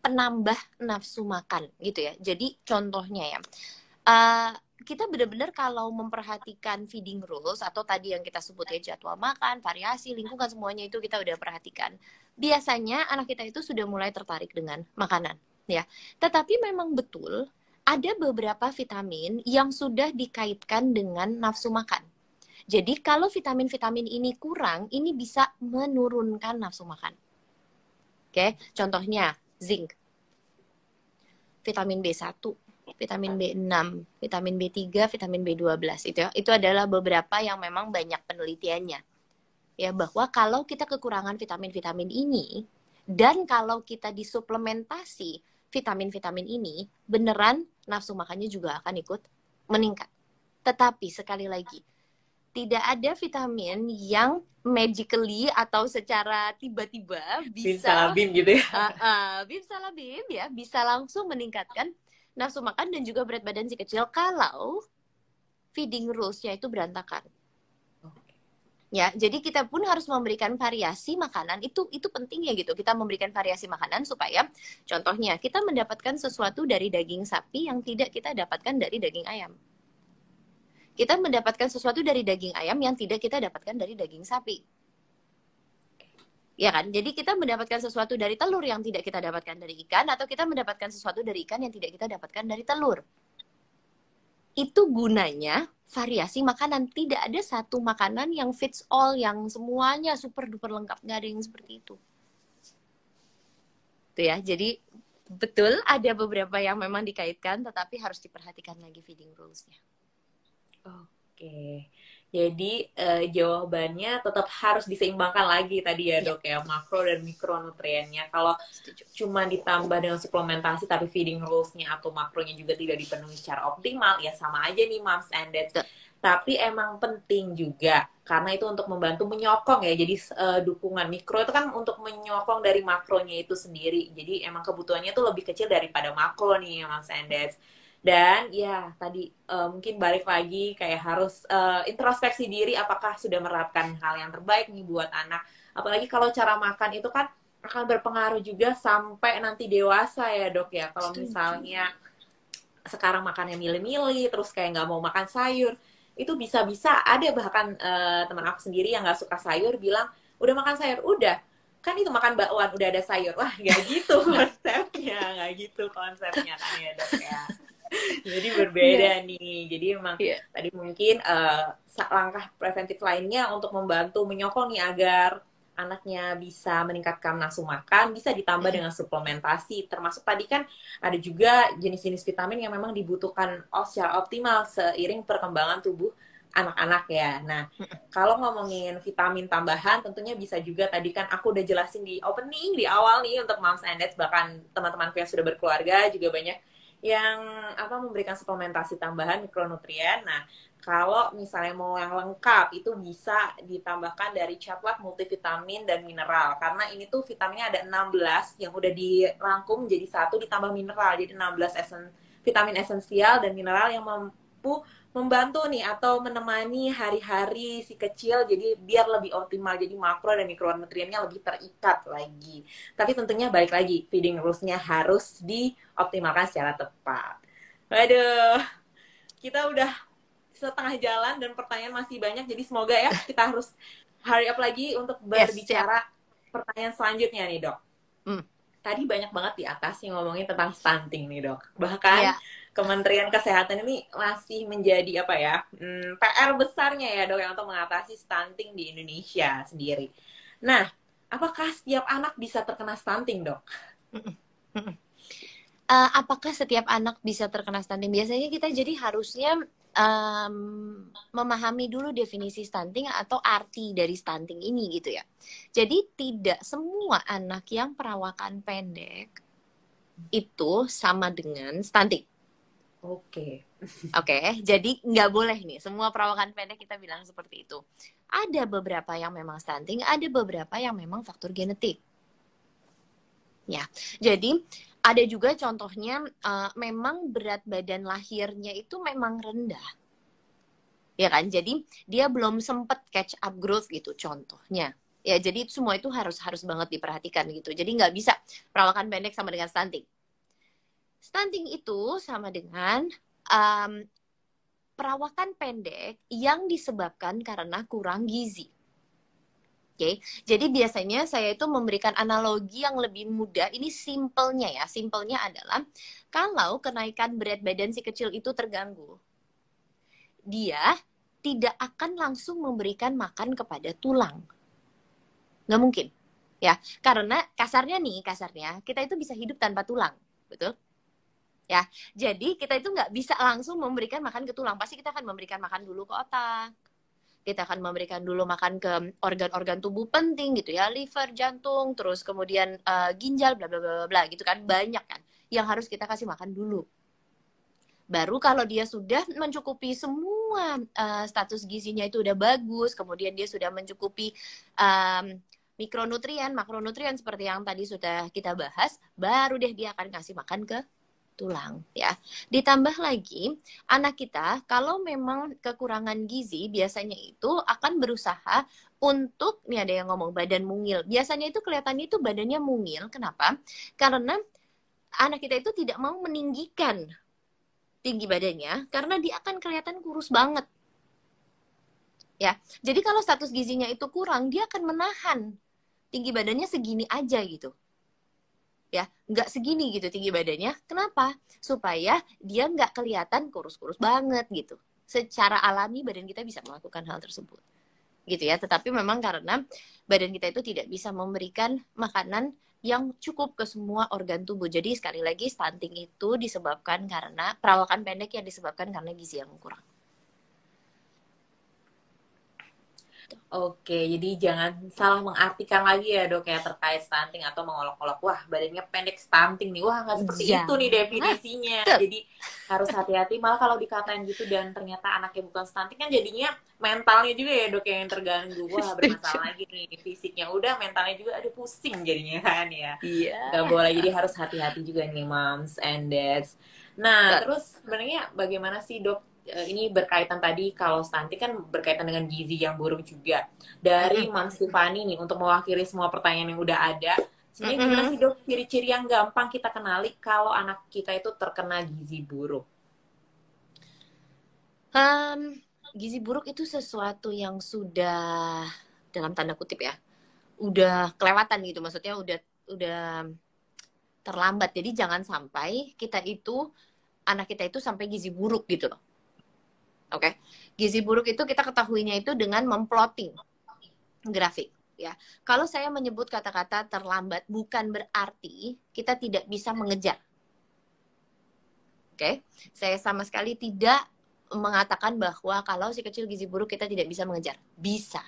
penambah nafsu makan gitu ya. Jadi contohnya ya, kita benar-benar kalau memperhatikan feeding rules atau tadi yang kita sebut ya jadwal makan, variasi, lingkungan, semuanya itu kita udah perhatikan. Biasanya anak kita itu sudah mulai tertarik dengan makanan ya. Tetapi memang betul ada beberapa vitamin yang sudah dikaitkan dengan nafsu makan. Jadi kalau vitamin-vitamin ini kurang, ini bisa menurunkan nafsu makan. Oke, contohnya zinc, vitamin B1, vitamin B6, vitamin B3, vitamin B12 itu adalah beberapa yang memang banyak penelitiannya. Ya, bahwa kalau kita kekurangan vitamin-vitamin ini dan kalau kita disuplementasi vitamin-vitamin ini, beneran nafsu makannya juga akan ikut meningkat. Tetapi sekali lagi, tidak ada vitamin yang magically atau secara tiba-tiba bisa Bim gitu ya. bim ya, bisa langsung meningkatkan nafsu makan dan juga berat badan si kecil kalau feeding rules-nya itu berantakan. Ya, jadi kita pun harus memberikan variasi makanan, itu penting ya gitu. Kita memberikan variasi makanan supaya contohnya kita mendapatkan sesuatu dari daging sapi yang tidak kita dapatkan dari daging ayam. Kita mendapatkan sesuatu dari daging ayam yang tidak kita dapatkan dari daging sapi. Ya kan? Jadi kita mendapatkan sesuatu dari telur yang tidak kita dapatkan dari ikan, atau kita mendapatkan sesuatu dari ikan yang tidak kita dapatkan dari telur. Itu gunanya variasi makanan. Tidak ada satu makanan yang fits all, yang semuanya super duper lengkap. Nggak ada yang seperti itu. Itu ya. Jadi betul ada beberapa yang memang dikaitkan, tetapi harus diperhatikan lagi feeding rules-nya. Oke. Jadi jawabannya tetap harus diseimbangkan lagi tadi ya dok ya, makro dan mikronutriennya. Kalau cuma ditambah dengan suplementasi tapi feeding rules-nya atau makronya juga tidak dipenuhi secara optimal, ya sama aja nih moms and dads. Tapi emang penting juga karena itu untuk membantu menyokong ya. Jadi dukungan mikro itu kan untuk menyokong dari makronya itu sendiri. Jadi emang kebutuhannya tuh lebih kecil daripada makro nih moms and dads. Dan ya tadi mungkin balik lagi kayak harus introspeksi diri apakah sudah menerapkan hal yang terbaik nih buat anak. Apalagi kalau cara makan itu kan akan berpengaruh juga sampai nanti dewasa ya dok ya. Kalau misalnya sekarang makannya milih-milih terus kayak nggak mau makan sayur, itu bisa-bisa ada bahkan teman aku sendiri yang nggak suka sayur bilang udah makan sayur, udah kan itu makan bakwan udah ada sayur. Wah nggak gitu konsepnya, nggak gitu konsepnya kan ya dok ya. Jadi berbeda nih. Jadi memang tadi mungkin langkah preventif lainnya untuk membantu menyokong nih agar anaknya bisa meningkatkan nafsu makan bisa ditambah dengan suplementasi. Termasuk tadi kan ada juga jenis-jenis vitamin yang memang dibutuhkan secara optimal seiring perkembangan tubuh anak-anak ya. Nah, kalau ngomongin vitamin tambahan tentunya bisa juga tadi kan aku udah jelasin di opening di awal nih untuk moms and dads, bahkan teman-temanku yang sudah berkeluarga juga banyak yang memberikan suplementasi tambahan mikronutrien. Nah, kalau misalnya mau yang lengkap itu bisa ditambahkan dari Chatlab multivitamin dan mineral. Karena ini tuh vitaminnya ada 16 yang udah dirangkum jadi satu ditambah mineral. Jadi 16 vitamin esensial dan mineral yang mampu membantu nih atau menemani hari-hari si kecil jadi biar lebih optimal, jadi makro dan mikronutriennya lebih terikat lagi. Tapi tentunya balik lagi feeding rules-nya harus dioptimalkan secara tepat. Waduh, kita udah setengah jalan dan pertanyaan masih banyak, jadi semoga ya kita harus hurry up lagi untuk berbicara pertanyaan selanjutnya nih dok. Tadi banyak banget di atas yang ngomongin tentang stunting nih dok. Bahkan Kementerian Kesehatan ini masih menjadi PR besarnya ya dok yang untuk mengatasi stunting di Indonesia sendiri. Nah, apakah setiap anak bisa terkena stunting dok? Apakah setiap anak bisa terkena stunting? Biasanya kita jadi harusnya memahami dulu definisi stunting atau arti dari stunting ini gitu ya. Jadi tidak semua anak yang perawakan pendek itu sama dengan stunting. Oke, jadi nggak boleh nih semua perawakan pendek kita bilang seperti itu. Ada beberapa yang memang stunting, ada beberapa yang memang faktor genetik. Ya, jadi ada juga contohnya memang berat badan lahirnya itu memang rendah. Ya kan? Jadi dia belum sempat catch up growth gitu contohnya. Ya, jadi semua itu harus banget diperhatikan gitu. Jadi nggak bisa perawakan pendek sama dengan stunting. Stunting itu sama dengan perawakan pendek yang disebabkan karena kurang gizi. Oke, jadi biasanya saya itu memberikan analogi yang lebih mudah. Ini simpelnya ya. Simpelnya adalah kalau kenaikan berat badan si kecil itu terganggu, dia tidak akan langsung memberikan makan kepada tulang. Nggak mungkin. Ya, karena kasarnya kita itu bisa hidup tanpa tulang. Betul? Ya, jadi kita itu nggak bisa langsung memberikan makan ke tulang. Pasti kita akan memberikan makan dulu ke otak. Kita akan memberikan dulu makan ke organ-organ tubuh penting gitu ya, liver, jantung, terus kemudian ginjal, bla bla bla bla gitu kan, banyak kan yang harus kita kasih makan dulu. Baru kalau dia sudah mencukupi semua status gizinya itu udah bagus, kemudian dia sudah mencukupi mikronutrien, makronutrien seperti yang tadi sudah kita bahas, baru deh dia akan kasih makan ke tulang ya. Ditambah lagi anak kita kalau memang kekurangan gizi biasanya itu akan berusaha untuk, nih ada yang ngomong badan mungil. Biasanya itu kelihatannya itu badannya mungil. Kenapa? Karena anak kita itu tidak mau meninggikan tinggi badannya karena dia akan kelihatan kurus banget. Ya. Jadi kalau status gizinya itu kurang, dia akan menahan tinggi badannya segini aja gitu. Ya, nggak segini gitu tinggi badannya. Kenapa? Supaya dia nggak kelihatan kurus-kurus banget gitu. Secara alami badan kita bisa melakukan hal tersebut. Gitu ya. Tetapi memang karena badan kita itu tidak bisa memberikan makanan yang cukup ke semua organ tubuh. Jadi sekali lagi stunting itu disebabkan karena perawakan pendek yang disebabkan karena gizi yang kurang. Oke, jadi jangan salah mengartikan lagi ya dok ya terkait stunting atau mengolok-olok, wah badannya pendek stunting nih, wah nggak seperti itu nih definisinya. Jadi harus hati-hati, malah kalau dikatain gitu dan ternyata anaknya bukan stunting kan jadinya mentalnya juga ya dok yang terganggu, wah bermasalah lagi nih fisiknya, udah mentalnya juga ada pusing jadinya kan ya. Iya. Nggak boleh, jadi harus hati-hati juga nih moms and dads. Nah, terus sebenarnya bagaimana sih dok, ini berkaitan tadi kalau stunting kan berkaitan dengan gizi yang buruk juga. Dari Mams Tiffany nih untuk mewakili semua pertanyaan yang udah ada. Sebenarnya gimana sih dok ciri-ciri yang gampang kita kenali kalau anak kita itu terkena gizi buruk? Gizi buruk itu sesuatu yang sudah dalam tanda kutip ya, udah kelewatan gitu, maksudnya udah terlambat. Jadi jangan sampai anak kita itu sampai gizi buruk gitu loh. Oke, gizi buruk itu kita ketahuinya itu dengan memplotting grafik ya. Kalau saya menyebut kata-kata terlambat bukan berarti kita tidak bisa mengejar. Oke, saya sama sekali tidak mengatakan bahwa kalau si kecil gizi buruk kita tidak bisa mengejar. Bisa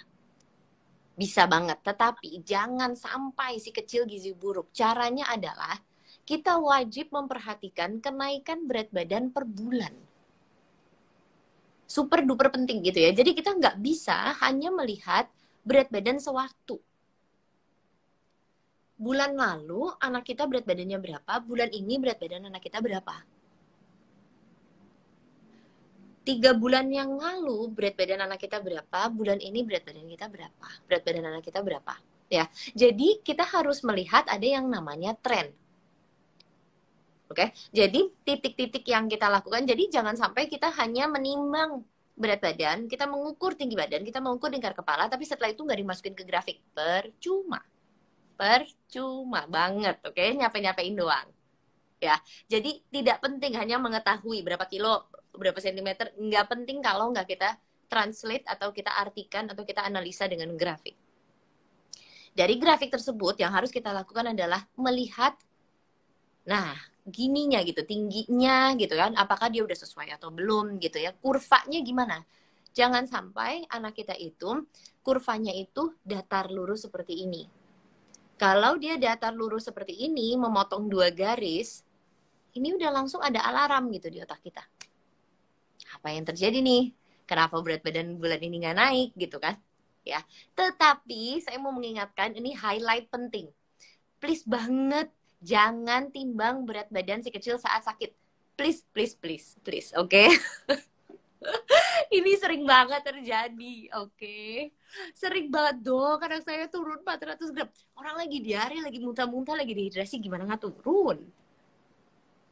banget, tetapi jangan sampai si kecil gizi buruk. Caranya adalah kita wajib memperhatikan kenaikan berat badan per bulan. Super duper penting gitu ya. Jadi kita nggak bisa hanya melihat berat badan sewaktu. Bulan lalu anak kita berat badannya berapa, bulan ini berat badan anak kita berapa. 3 bulan yang lalu berat badan anak kita berapa, bulan ini berat badan kita berapa, berat badan anak kita berapa. Ya, jadi kita harus melihat ada yang namanya tren. Oke, jadi titik-titik yang kita lakukan, jadi jangan sampai kita hanya menimbang berat badan, kita mengukur tinggi badan, kita mengukur lingkar kepala, tapi setelah itu nggak dimasukin ke grafik. Percuma banget, oke? Nyapain doang. Ya, jadi tidak penting hanya mengetahui berapa kilo, berapa sentimeter, nggak penting kalau nggak kita translate atau kita artikan atau kita analisa dengan grafik. Dari grafik tersebut yang harus kita lakukan adalah melihat, nah, gininya gitu, tingginya gitu kan, apakah dia udah sesuai atau belum gitu ya, kurvanya gimana. Jangan sampai anak kita itu kurvanya itu datar lurus seperti ini. Kalau dia datar lurus seperti ini, memotong 2 garis, ini udah langsung ada alarm gitu di otak kita. Apa yang terjadi nih? Kenapa berat badan bulan ini nggak naik gitu kan? Ya, tetapi saya mau mengingatkan, ini highlight penting. Please banget, jangan timbang berat badan si kecil saat sakit. Please, oke? Okay? Ini sering banget terjadi, oke? Okay? Sering banget dong, kadang saya turun 400 gram. Orang lagi diare, lagi muntah-muntah, lagi dehidrasi, gimana nggak turun?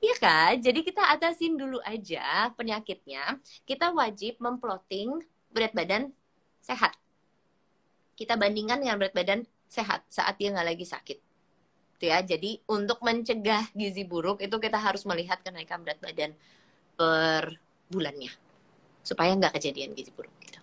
Iya kan? Jadi kita atasin dulu aja penyakitnya. Kita wajib memplotting berat badan sehat. kita bandingkan dengan berat badan sehat saat dia nggak lagi sakit. Gitu ya. Jadi untuk mencegah gizi buruk itu kita harus melihat kenaikan berat badan per bulannya supaya nggak kejadian gizi buruk gitu.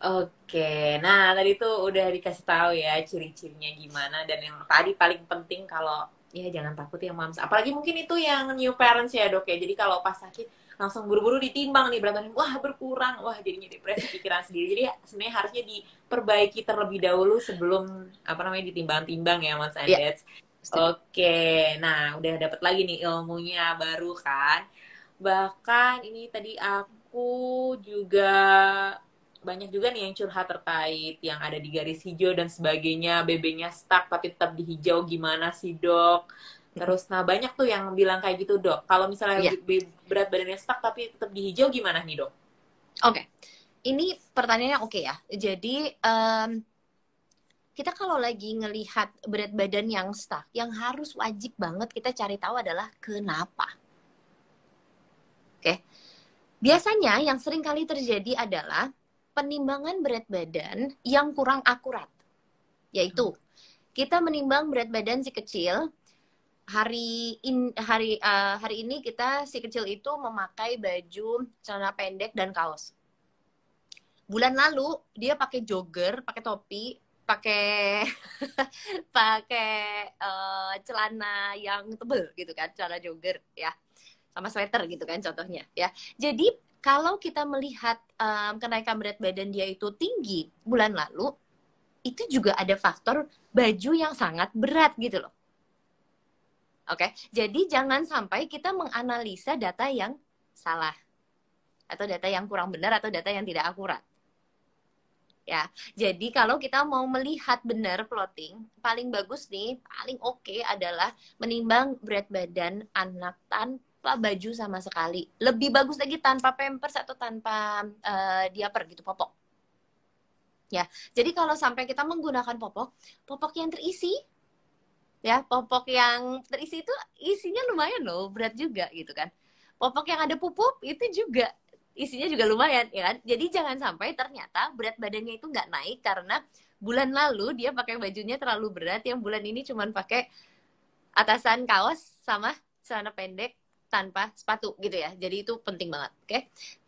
Oke, nah tadi tuh udah dikasih tahu ya ciri-cirinya gimana, dan yang tadi paling penting kalau ya jangan takut ya moms. Apalagi mungkin itu yang new parents ya dok ya. Jadi kalau pas sakit langsung buru-buru ditimbang nih berat badan, wah berkurang, wah jadinya depresi pikiran sendiri. Jadi ya, sebenarnya harusnya diperbaiki terlebih dahulu sebelum apa namanya ditimbang-timbang ya mas and Iya, dads. setuju. Oke, nah udah dapat lagi nih ilmunya baru kan. Bahkan ini tadi aku juga banyak juga nih yang curhat terkait yang ada di garis hijau dan sebagainya, BB-nya stuck tapi tetap di hijau, gimana sih dok? Terus nah banyak tuh yang bilang kayak gitu dok. Kalau misalnya Iya. berat badannya stuck tapi tetap di hijau gimana nih dok? Oke. Ini pertanyaannya oke ya. Jadi kita kalau lagi ngelihat berat badan yang stuck, yang harus wajib banget kita cari tahu adalah kenapa. Oke. Biasanya yang sering kali terjadi adalah penimbangan berat badan yang kurang akurat. Yaitu kita menimbang berat badan si kecil, hari ini kita si kecil itu memakai baju celana pendek dan kaos. Bulan lalu dia pakai jogger, pakai topi, pakai pakai celana yang tebel gitu kan, celana jogger ya, sama sweater gitu kan contohnya ya. Jadi kalau kita melihat kenaikan berat badan dia itu tinggi bulan lalu, itu juga ada faktor baju yang sangat berat gitu loh. Oke, jadi jangan sampai kita menganalisa data yang salah atau data yang kurang benar atau data yang tidak akurat. Ya, jadi kalau kita mau melihat benar plotting, paling bagus nih, paling oke adalah menimbang berat badan anak tanpa baju sama sekali. Lebih bagus lagi tanpa pampers atau tanpa diaper gitu, popok. Ya, jadi kalau sampai kita menggunakan popok yang terisi, ya, popok yang terisi itu isinya lumayan loh, berat juga gitu kan. Popok yang ada pupup itu juga isinya juga lumayan ya kan. Jadi jangan sampai ternyata berat badannya itu nggak naik karena bulan lalu dia pakai bajunya terlalu berat, yang bulan ini cuma pakai atasan kaos sama celana pendek tanpa sepatu gitu ya. Jadi itu penting banget, oke?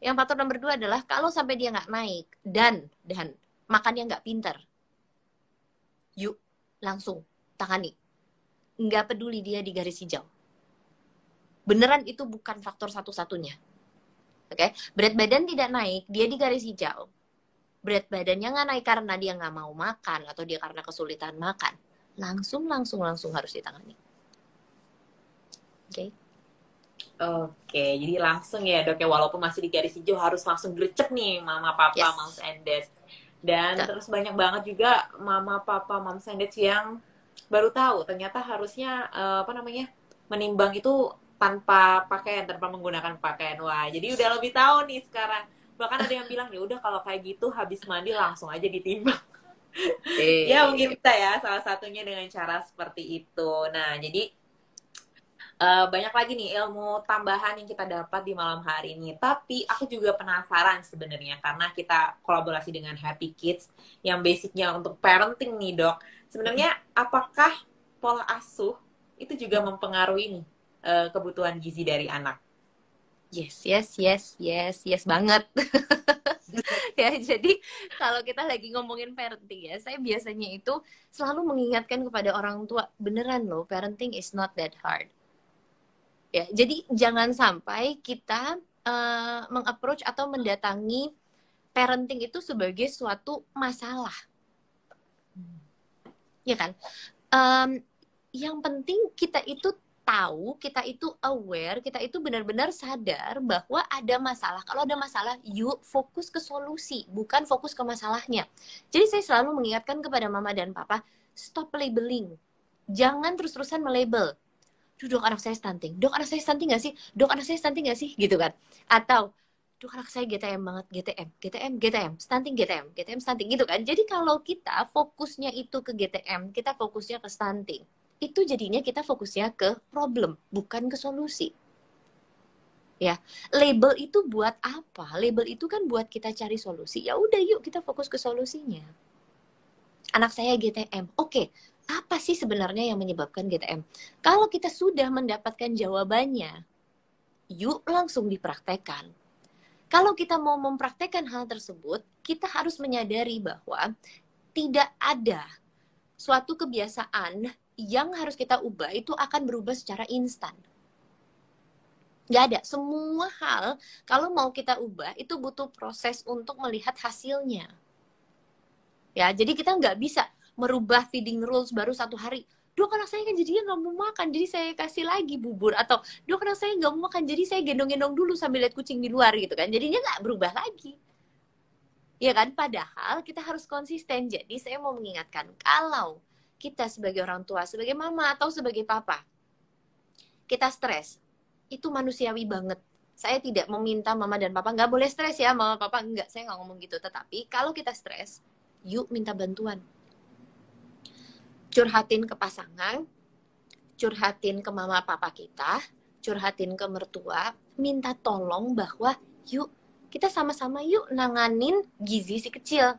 Yang faktor nomor 2 adalah kalau sampai dia nggak naik dan makannya nggak pinter, yuk langsung tangani. Nggak peduli dia di garis hijau. Beneran itu bukan faktor satu-satunya. Oke, berat badan tidak naik, dia di garis hijau. Berat badannya nggak naik karena dia nggak mau makan atau dia karena kesulitan makan. Langsung harus ditangani. Oke. Oke, jadi langsung ya dok ya, walaupun masih di garis hijau harus langsung gercep nih mama papa Yes. moms and dads. Dan Betul. terus banyak banget juga mama papa moms and dads yang baru tahu ternyata harusnya apa namanya menimbang itu tanpa pakaian, tanpa menggunakan pakaian. Wah, jadi udah lebih tahu nih sekarang. Bahkan ada yang bilang ya udah kalau kayak gitu habis mandi langsung aja ditimbang. Ya mungkin bisa ya salah satunya dengan cara seperti itu. Nah, jadi banyak lagi nih ilmu tambahan yang kita dapat di malam hari ini. Tapi aku juga penasaran sebenarnya karena kita kolaborasi dengan Happy Kids yang basicnya untuk parenting nih dok. Sebenarnya apakah pola asuh itu juga mempengaruhi nih kebutuhan gizi dari anak? Yes banget. Ya, jadi kalau kita lagi ngomongin parenting ya, saya biasanya itu selalu mengingatkan kepada orang tua, beneran loh, parenting is not that hard. Ya, jadi jangan sampai kita meng-approach atau mendatangi parenting itu sebagai suatu masalah. Ya kan? Yang penting kita itu tahu, kita itu aware, kita itu benar-benar sadar bahwa ada masalah. Kalau ada masalah, yuk fokus ke solusi, bukan fokus ke masalahnya. Jadi saya selalu mengingatkan kepada mama dan papa, stop labeling. Jangan terus-terusan melabel. Dok, anak saya stunting. Dok, anak saya stunting nggak sih? Dok, anak saya stunting nggak sih? Gitu kan. Atau, dok, anak saya GTM banget. GTM. Stunting GTM, stunting. Gitu kan. Jadi kalau kita fokusnya itu ke GTM, kita fokusnya ke stunting. Itu jadinya kita fokusnya ke problem, bukan ke solusi. Ya, label itu buat apa? Label itu kan buat kita cari solusi. Ya udah, yuk kita fokus ke solusinya. Anak saya GTM. Oke, apa sih sebenarnya yang menyebabkan GTM? Kalau kita sudah mendapatkan jawabannya, yuk langsung dipraktekkan. Kalau kita mau mempraktekkan hal tersebut, kita harus menyadari bahwa tidak ada suatu kebiasaan yang harus kita ubah itu akan berubah secara instan. Nggak ada. Semua hal kalau mau kita ubah itu butuh proses untuk melihat hasilnya. Ya, jadi kita nggak bisa merubah feeding rules baru satu hari. Dok, anak saya kan jadinya nggak mau makan, jadi saya kasih lagi bubur. Atau, dok, anak saya nggak mau makan, jadi saya gendong-gendong dulu sambil lihat kucing di luar gitu kan. Jadinya nggak berubah lagi. Ya kan? Padahal kita harus konsisten. Jadi saya mau mengingatkan, kalau kita sebagai orang tua, sebagai mama atau sebagai papa, kita stres, itu manusiawi banget. Saya tidak meminta mama dan papa nggak boleh stres ya, mama papa nggak, saya nggak ngomong gitu. Tetapi kalau kita stres, yuk minta bantuan. Curhatin ke pasangan, curhatin ke mama papa kita, curhatin ke mertua, minta tolong bahwa yuk kita sama-sama yuk nanganin gizi si kecil.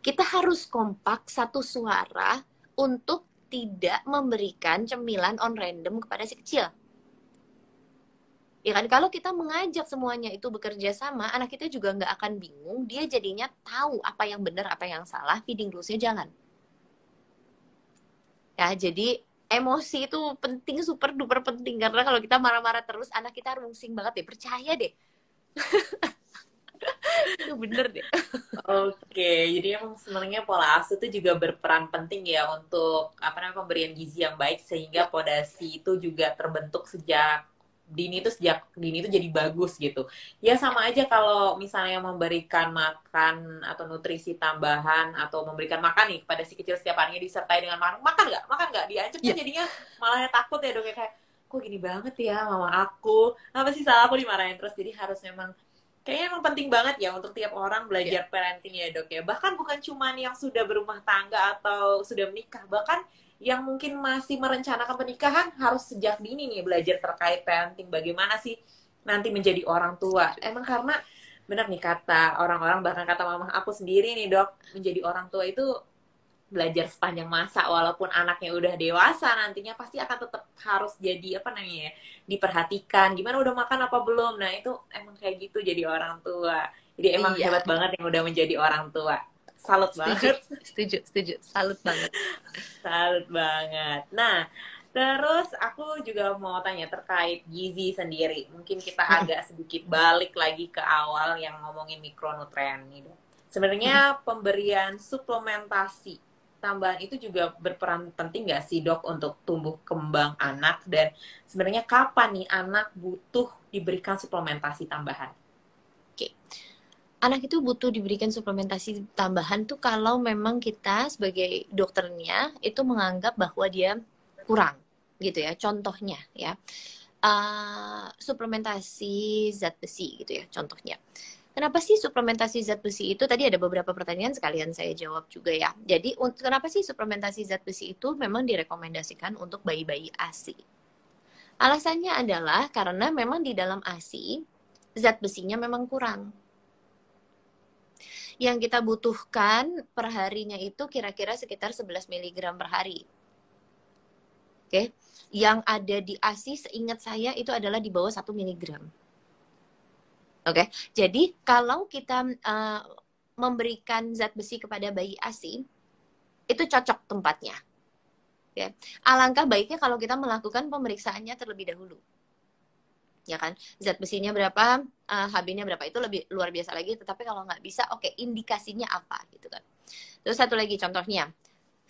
Kita harus kompak satu suara untuk tidak memberikan cemilan on random kepada si kecil. Ya kan, kalau kita mengajak semuanya itu bekerja sama, anak kita juga nggak akan bingung, dia jadinya tahu apa yang benar, apa yang salah, feeding rules-nya jalan. Ya, jadi emosi itu penting, super duper penting, karena kalau kita marah-marah terus, anak kita rungsing banget deh, percaya deh. Itu bener deh. Oke, jadi emang sebenarnya pola asuh itu juga berperan penting ya untuk apa namanya pemberian gizi yang baik sehingga pondasi itu juga terbentuk sejak dini itu jadi bagus gitu. Ya sama aja kalau misalnya memberikan makan atau nutrisi tambahan atau memberikan makan nih kepada si kecil setiap harinya disertai dengan makan nggak diancam kan jadinya malah takut ya dok ya kayak kok gini banget ya mama aku apa sih salah aku dimarahin terus jadi harus memang kayaknya emang penting banget ya untuk tiap orang belajar parenting ya dok ya. Bahkan bukan cuma yang sudah berumah tangga atau sudah menikah, bahkan yang mungkin masih merencanakan pernikahan harus sejak dini nih belajar terkait parenting. Bagaimana sih nanti menjadi orang tua. Emang karena benar nih kata orang-orang, bahkan kata mama aku sendiri nih dok, menjadi orang tua itu belajar sepanjang masa walaupun anaknya udah dewasa nantinya pasti akan tetap harus jadi apa namanya ya diperhatikan gimana udah makan apa belum nah itu emang kayak gitu jadi orang tua jadi emang hebat banget yang udah menjadi orang tua salut banget setuju salut banget nah terus aku juga mau tanya terkait gizi sendiri mungkin kita agak sedikit balik lagi ke awal yang ngomongin mikronutrien nih dok sebenarnya pemberian suplementasi tambahan itu juga berperan penting nggak sih dok untuk tumbuh kembang anak dan sebenarnya kapan nih anak butuh diberikan suplementasi tambahan? Oke, anak itu butuh diberikan suplementasi tambahan tuh kalau memang kita sebagai dokternya itu menganggap bahwa dia kurang gitu ya. Contohnya ya suplementasi zat besi gitu ya contohnya. Kenapa sih suplementasi zat besi itu? Tadi ada beberapa pertanyaan sekalian saya jawab juga ya. Jadi, kenapa sih suplementasi zat besi itu memang direkomendasikan untuk bayi-bayi ASI? Alasannya adalah karena memang di dalam ASI, zat besinya memang kurang. Yang kita butuhkan per harinya itu kira-kira sekitar 11 mg per hari. Oke, yang ada di ASI seingat saya itu adalah di bawah 1 mg. Oke, jadi kalau kita memberikan zat besi kepada bayi ASI, itu cocok tempatnya. Ya. Alangkah baiknya kalau kita melakukan pemeriksaannya terlebih dahulu. Ya kan, zat besinya berapa, HB-nya berapa, itu lebih luar biasa lagi. Tetapi kalau nggak bisa, oke, indikasinya apa gitu kan. Terus satu lagi contohnya,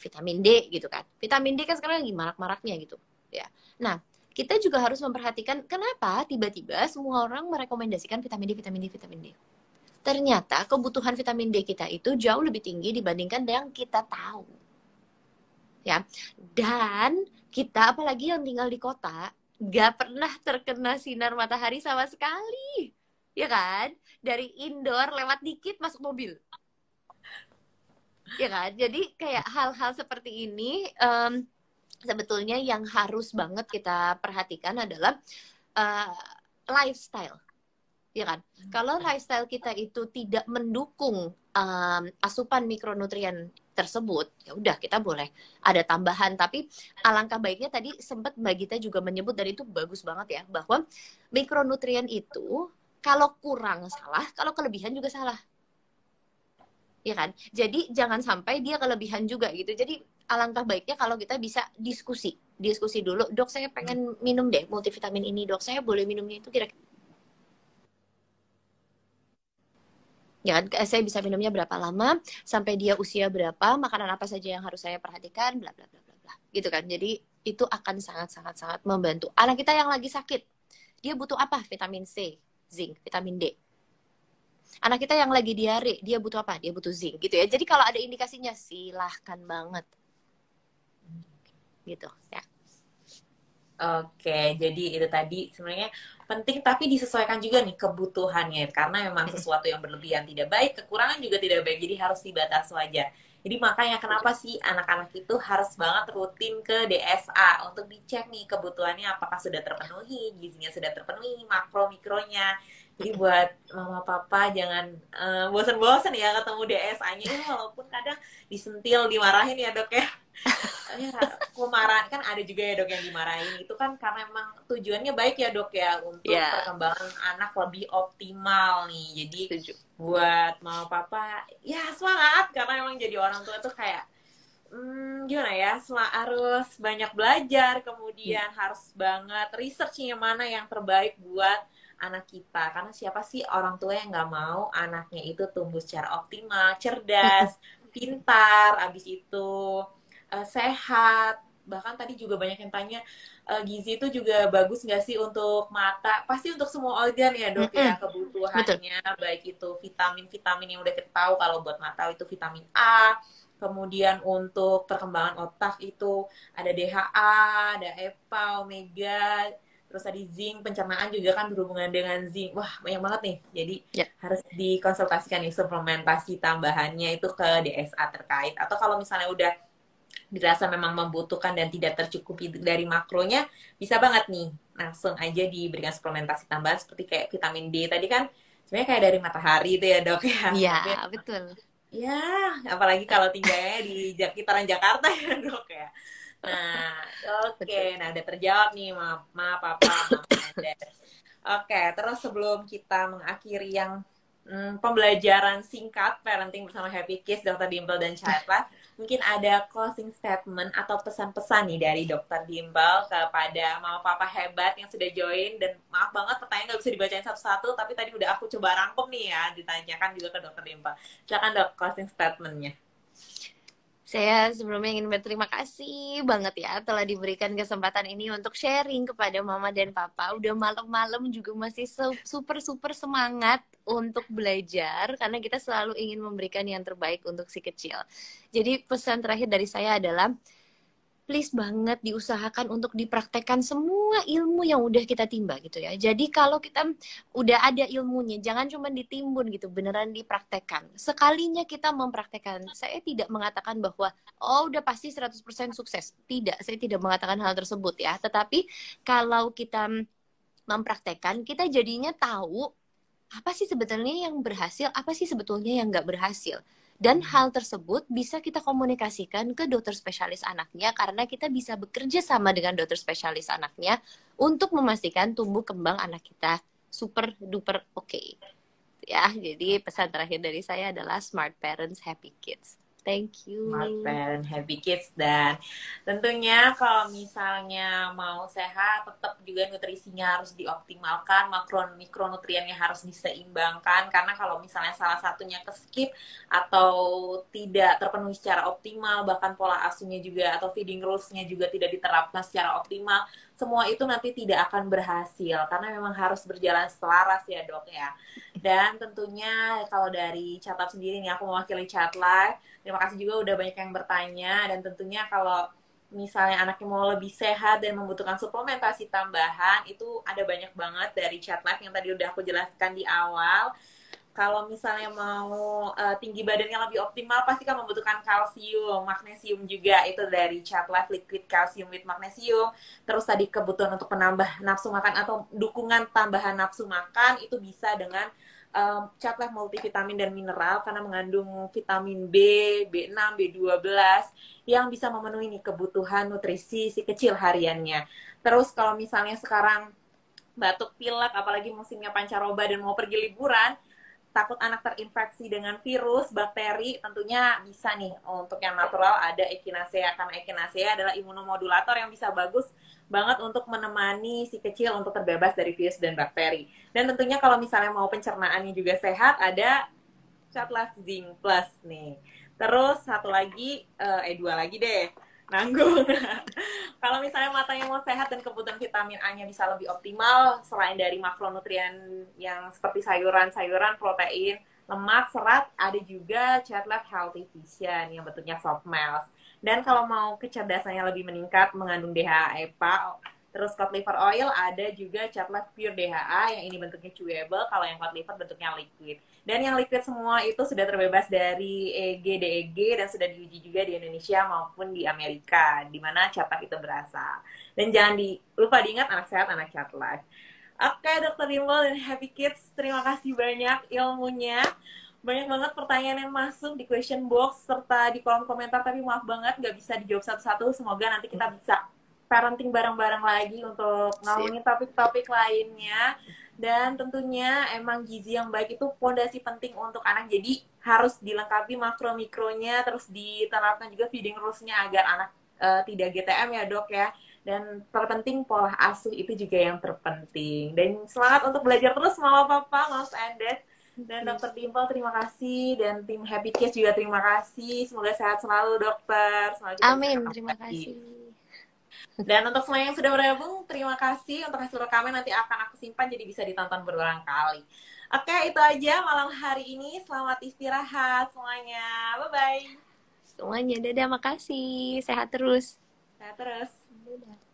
vitamin D gitu kan. Vitamin D kan sekarang lagi marak-maraknya gitu. Ya. Nah, kita juga harus memperhatikan kenapa tiba-tiba semua orang merekomendasikan vitamin D. Ternyata kebutuhan vitamin D kita itu jauh lebih tinggi dibandingkan yang kita tahu. Ya. Dan kita apalagi yang tinggal di kota, gak pernah terkena sinar matahari sama sekali. Ya kan? Dari indoor lewat dikit masuk mobil. Ya kan? Jadi kayak hal-hal seperti ini sebetulnya yang harus banget kita perhatikan adalah lifestyle. Ya kan? Kalau lifestyle kita itu tidak mendukung asupan mikronutrien tersebut, ya udah kita boleh ada tambahan. Tapi alangkah baiknya tadi sempat Mbak Gita juga menyebut, dan itu bagus banget ya, bahwa mikronutrien itu kalau kurang salah, kalau kelebihan juga salah. Ya kan? Jadi jangan sampai dia kelebihan juga gitu. Jadi alangkah baiknya kalau kita bisa diskusi dulu, dok saya pengen minum deh multivitamin ini, dok saya boleh minumnya itu kira-kira, ya kan, saya bisa minumnya berapa lama, sampai dia usia berapa, makanan apa saja yang harus saya perhatikan, bla bla bla bla bla, gitu kan. Jadi itu akan sangat sangat sangat membantu. Anak kita yang lagi sakit, dia butuh apa? Vitamin C, zinc, vitamin D. Anak kita yang lagi diare, dia butuh apa? Dia butuh zinc, gitu ya. Jadi kalau ada indikasinya, silahkan banget, gitu ya. Oke, jadi itu tadi sebenarnya penting tapi disesuaikan juga nih kebutuhannya karena memang sesuatu yang berlebihan tidak baik, kekurangan juga tidak baik, jadi harus dibatasi wajar. Jadi makanya kenapa sih anak-anak itu harus banget rutin ke DSA untuk dicek nih kebutuhannya apakah sudah terpenuhi, gizinya sudah terpenuhi, makro mikronya. Jadi buat mama papa jangan bosan-bosan ya ketemu DSA-nya, walaupun kadang disentil, dimarahin ya dok ya. Ya, marah kan ada juga ya dok yang dimarahin, itu kan karena emang tujuannya baik ya dok ya untuk perkembangan anak lebih optimal nih. Jadi buat mama papa ya semangat, karena emang jadi orang tua tuh kayak gimana ya, harus banyak belajar, kemudian harus banget researchnya mana yang terbaik buat anak kita, karena siapa sih orang tua yang nggak mau anaknya itu tumbuh secara optimal, cerdas, pintar, abis itu sehat. Bahkan tadi juga banyak yang tanya gizi itu juga bagus nggak sih untuk mata? Pasti untuk semua organ ya dok ya kebutuhannya. Betul. Baik itu vitamin-vitamin yang udah kita tahu, kalau buat mata itu vitamin A. Kemudian untuk perkembangan otak itu ada DHA, ada EPA, omega, terus tadi zinc, pencernaan juga kan berhubungan dengan zinc. Wah, banyak banget nih. Jadi harus dikonsultasikan nih suplementasi tambahannya itu ke DSA terkait. Atau kalau misalnya udah dirasa memang membutuhkan dan tidak tercukupi dari makronya, bisa banget nih langsung aja diberikan suplementasi tambahan seperti kayak vitamin D tadi kan sebenarnya kayak dari matahari itu ya dok ya. Iya, betul. Ya, apalagi kalau tinggalnya di sekitaran Jakarta ya dok ya. Nah, oke. Nah, udah terjawab nih mama, papa, mama, dad. Oke, terus sebelum kita mengakhiri yang pembelajaran singkat parenting bersama Happy Kids, Dr. Dimple dan Childlife, mungkin ada closing statement atau pesan-pesan nih dari Dr. Dimple kepada mama papa hebat yang sudah join. Dan maaf banget pertanyaan nggak bisa dibacain satu-satu, tapi tadi udah aku coba rangkum nih ya, ditanyakan juga ke Dr. Dimple. Silakan dok, closing statement-nya. Saya sebelumnya ingin berterima kasih banget ya telah diberikan kesempatan ini untuk sharing kepada mama dan papa. Udah malam-malam juga masih super semangat untuk belajar, karena kita selalu ingin memberikan yang terbaik untuk si kecil. Jadi pesan terakhir dari saya adalah please banget diusahakan untuk dipraktekkan semua ilmu yang udah kita timba gitu ya. Jadi kalau kita udah ada ilmunya, jangan cuma ditimbun gitu, beneran dipraktekkan. Sekalinya kita mempraktekkan, saya tidak mengatakan bahwa oh udah pasti 100% sukses. Tidak, saya tidak mengatakan hal tersebut ya. Tetapi kalau kita mempraktekkan, kita jadinya tahu apa sih sebetulnya yang berhasil, apa sih sebetulnya yang nggak berhasil. Dan hal tersebut bisa kita komunikasikan ke dokter spesialis anaknya, karena kita bisa bekerja sama dengan dokter spesialis anaknya untuk memastikan tumbuh kembang anak kita super duper oke. Ya, jadi pesan terakhir dari saya adalah smart parents, happy kids. Thank you. Smart parent, happy kids. Dan tentunya kalau misalnya mau sehat, tetap juga nutrisinya harus dioptimalkan, makro mikronutriennya harus diseimbangkan. Karena kalau misalnya salah satunya ke-skip atau tidak terpenuhi secara optimal, bahkan pola asuhnya juga atau feeding rules-nya juga tidak diterapkan secara optimal, semua itu nanti tidak akan berhasil, karena memang harus berjalan selaras ya dok ya. Dan tentunya kalau dari Chatlife sendiri nih, aku mewakili Chatlife, terima kasih juga udah banyak yang bertanya. Dan tentunya kalau misalnya anaknya mau lebih sehat dan membutuhkan suplementasi tambahan, itu ada banyak banget dari Chatlife yang tadi udah aku jelaskan di awal. kalau misalnya mau tinggi badannya lebih optimal pasti kan membutuhkan kalsium, magnesium juga itu dari Chat Life Liquid Calcium with Magnesium. Terus tadi kebutuhan untuk penambah nafsu makan atau dukungan tambahan nafsu makan itu bisa dengan Chat Life multivitamin dan mineral karena mengandung vitamin B, B6, B12 yang bisa memenuhi nih kebutuhan nutrisi si kecil hariannya. Terus kalau misalnya sekarang batuk pilek, apalagi musimnya pancaroba dan mau pergi liburan, takut anak terinfeksi dengan virus, bakteri, tentunya bisa nih untuk yang natural ada Echinacea, karena Echinacea adalah imunomodulator yang bisa bagus banget untuk menemani si kecil untuk terbebas dari virus dan bakteri. Dan tentunya kalau misalnya mau pencernaannya juga sehat, ada Chat Life Zinc Plus nih. Terus satu lagi, dua lagi deh, nanggung. Kalau misalnya matanya mau sehat dan kebutuhan vitamin A-nya bisa lebih optimal, selain dari makronutrien yang seperti sayuran-sayuran, protein, lemak, serat, ada juga Chat Life Healthy Vision yang bentuknya soft melts. Dan kalau mau kecerdasannya lebih meningkat, mengandung DHA EPA, terus cod liver oil ada juga Chat Life Pure DHA yang ini bentuknya chewable, kalau yang cod liver bentuknya liquid. Dan yang liquid semua itu sudah terbebas dari EG, DEG dan sudah diuji juga di Indonesia maupun di Amerika, di mana Chat Life itu berasal. Dan jangan lupa diingat anak sehat, anak Chat Life. Oke, Dr. Dimple dan Happy Kids, terima kasih banyak ilmunya. Banyak banget pertanyaan yang masuk di question box serta di kolom komentar, tapi maaf banget nggak bisa dijawab satu-satu. Semoga nanti kita bisa parenting bareng-bareng lagi untuk ngomongin topik-topik lainnya. Dan tentunya emang gizi yang baik itu fondasi penting untuk anak. Jadi harus dilengkapi makro-mikronya, terus diterapkan juga feeding rules-nya agar anak tidak GTM ya dok ya. Dan terpenting pola asuh itu juga yang terpenting. Dan semangat untuk belajar terus Mama Papa, Mas Andes. Dan Dr. Dimple terima kasih. Dan tim Happy Kids juga terima kasih. Semoga sehat selalu dokter. Semoga kita Amin, bisa terima lagi. kasih. Dan untuk semua yang sudah bergabung, terima kasih. Untuk hasil rekaman nanti akan aku simpan jadi bisa ditonton berulang kali. Oke, itu aja malam hari ini. Selamat istirahat semuanya. Bye-bye. Semuanya, dadah, makasih. Sehat terus. Sehat terus. Dadah.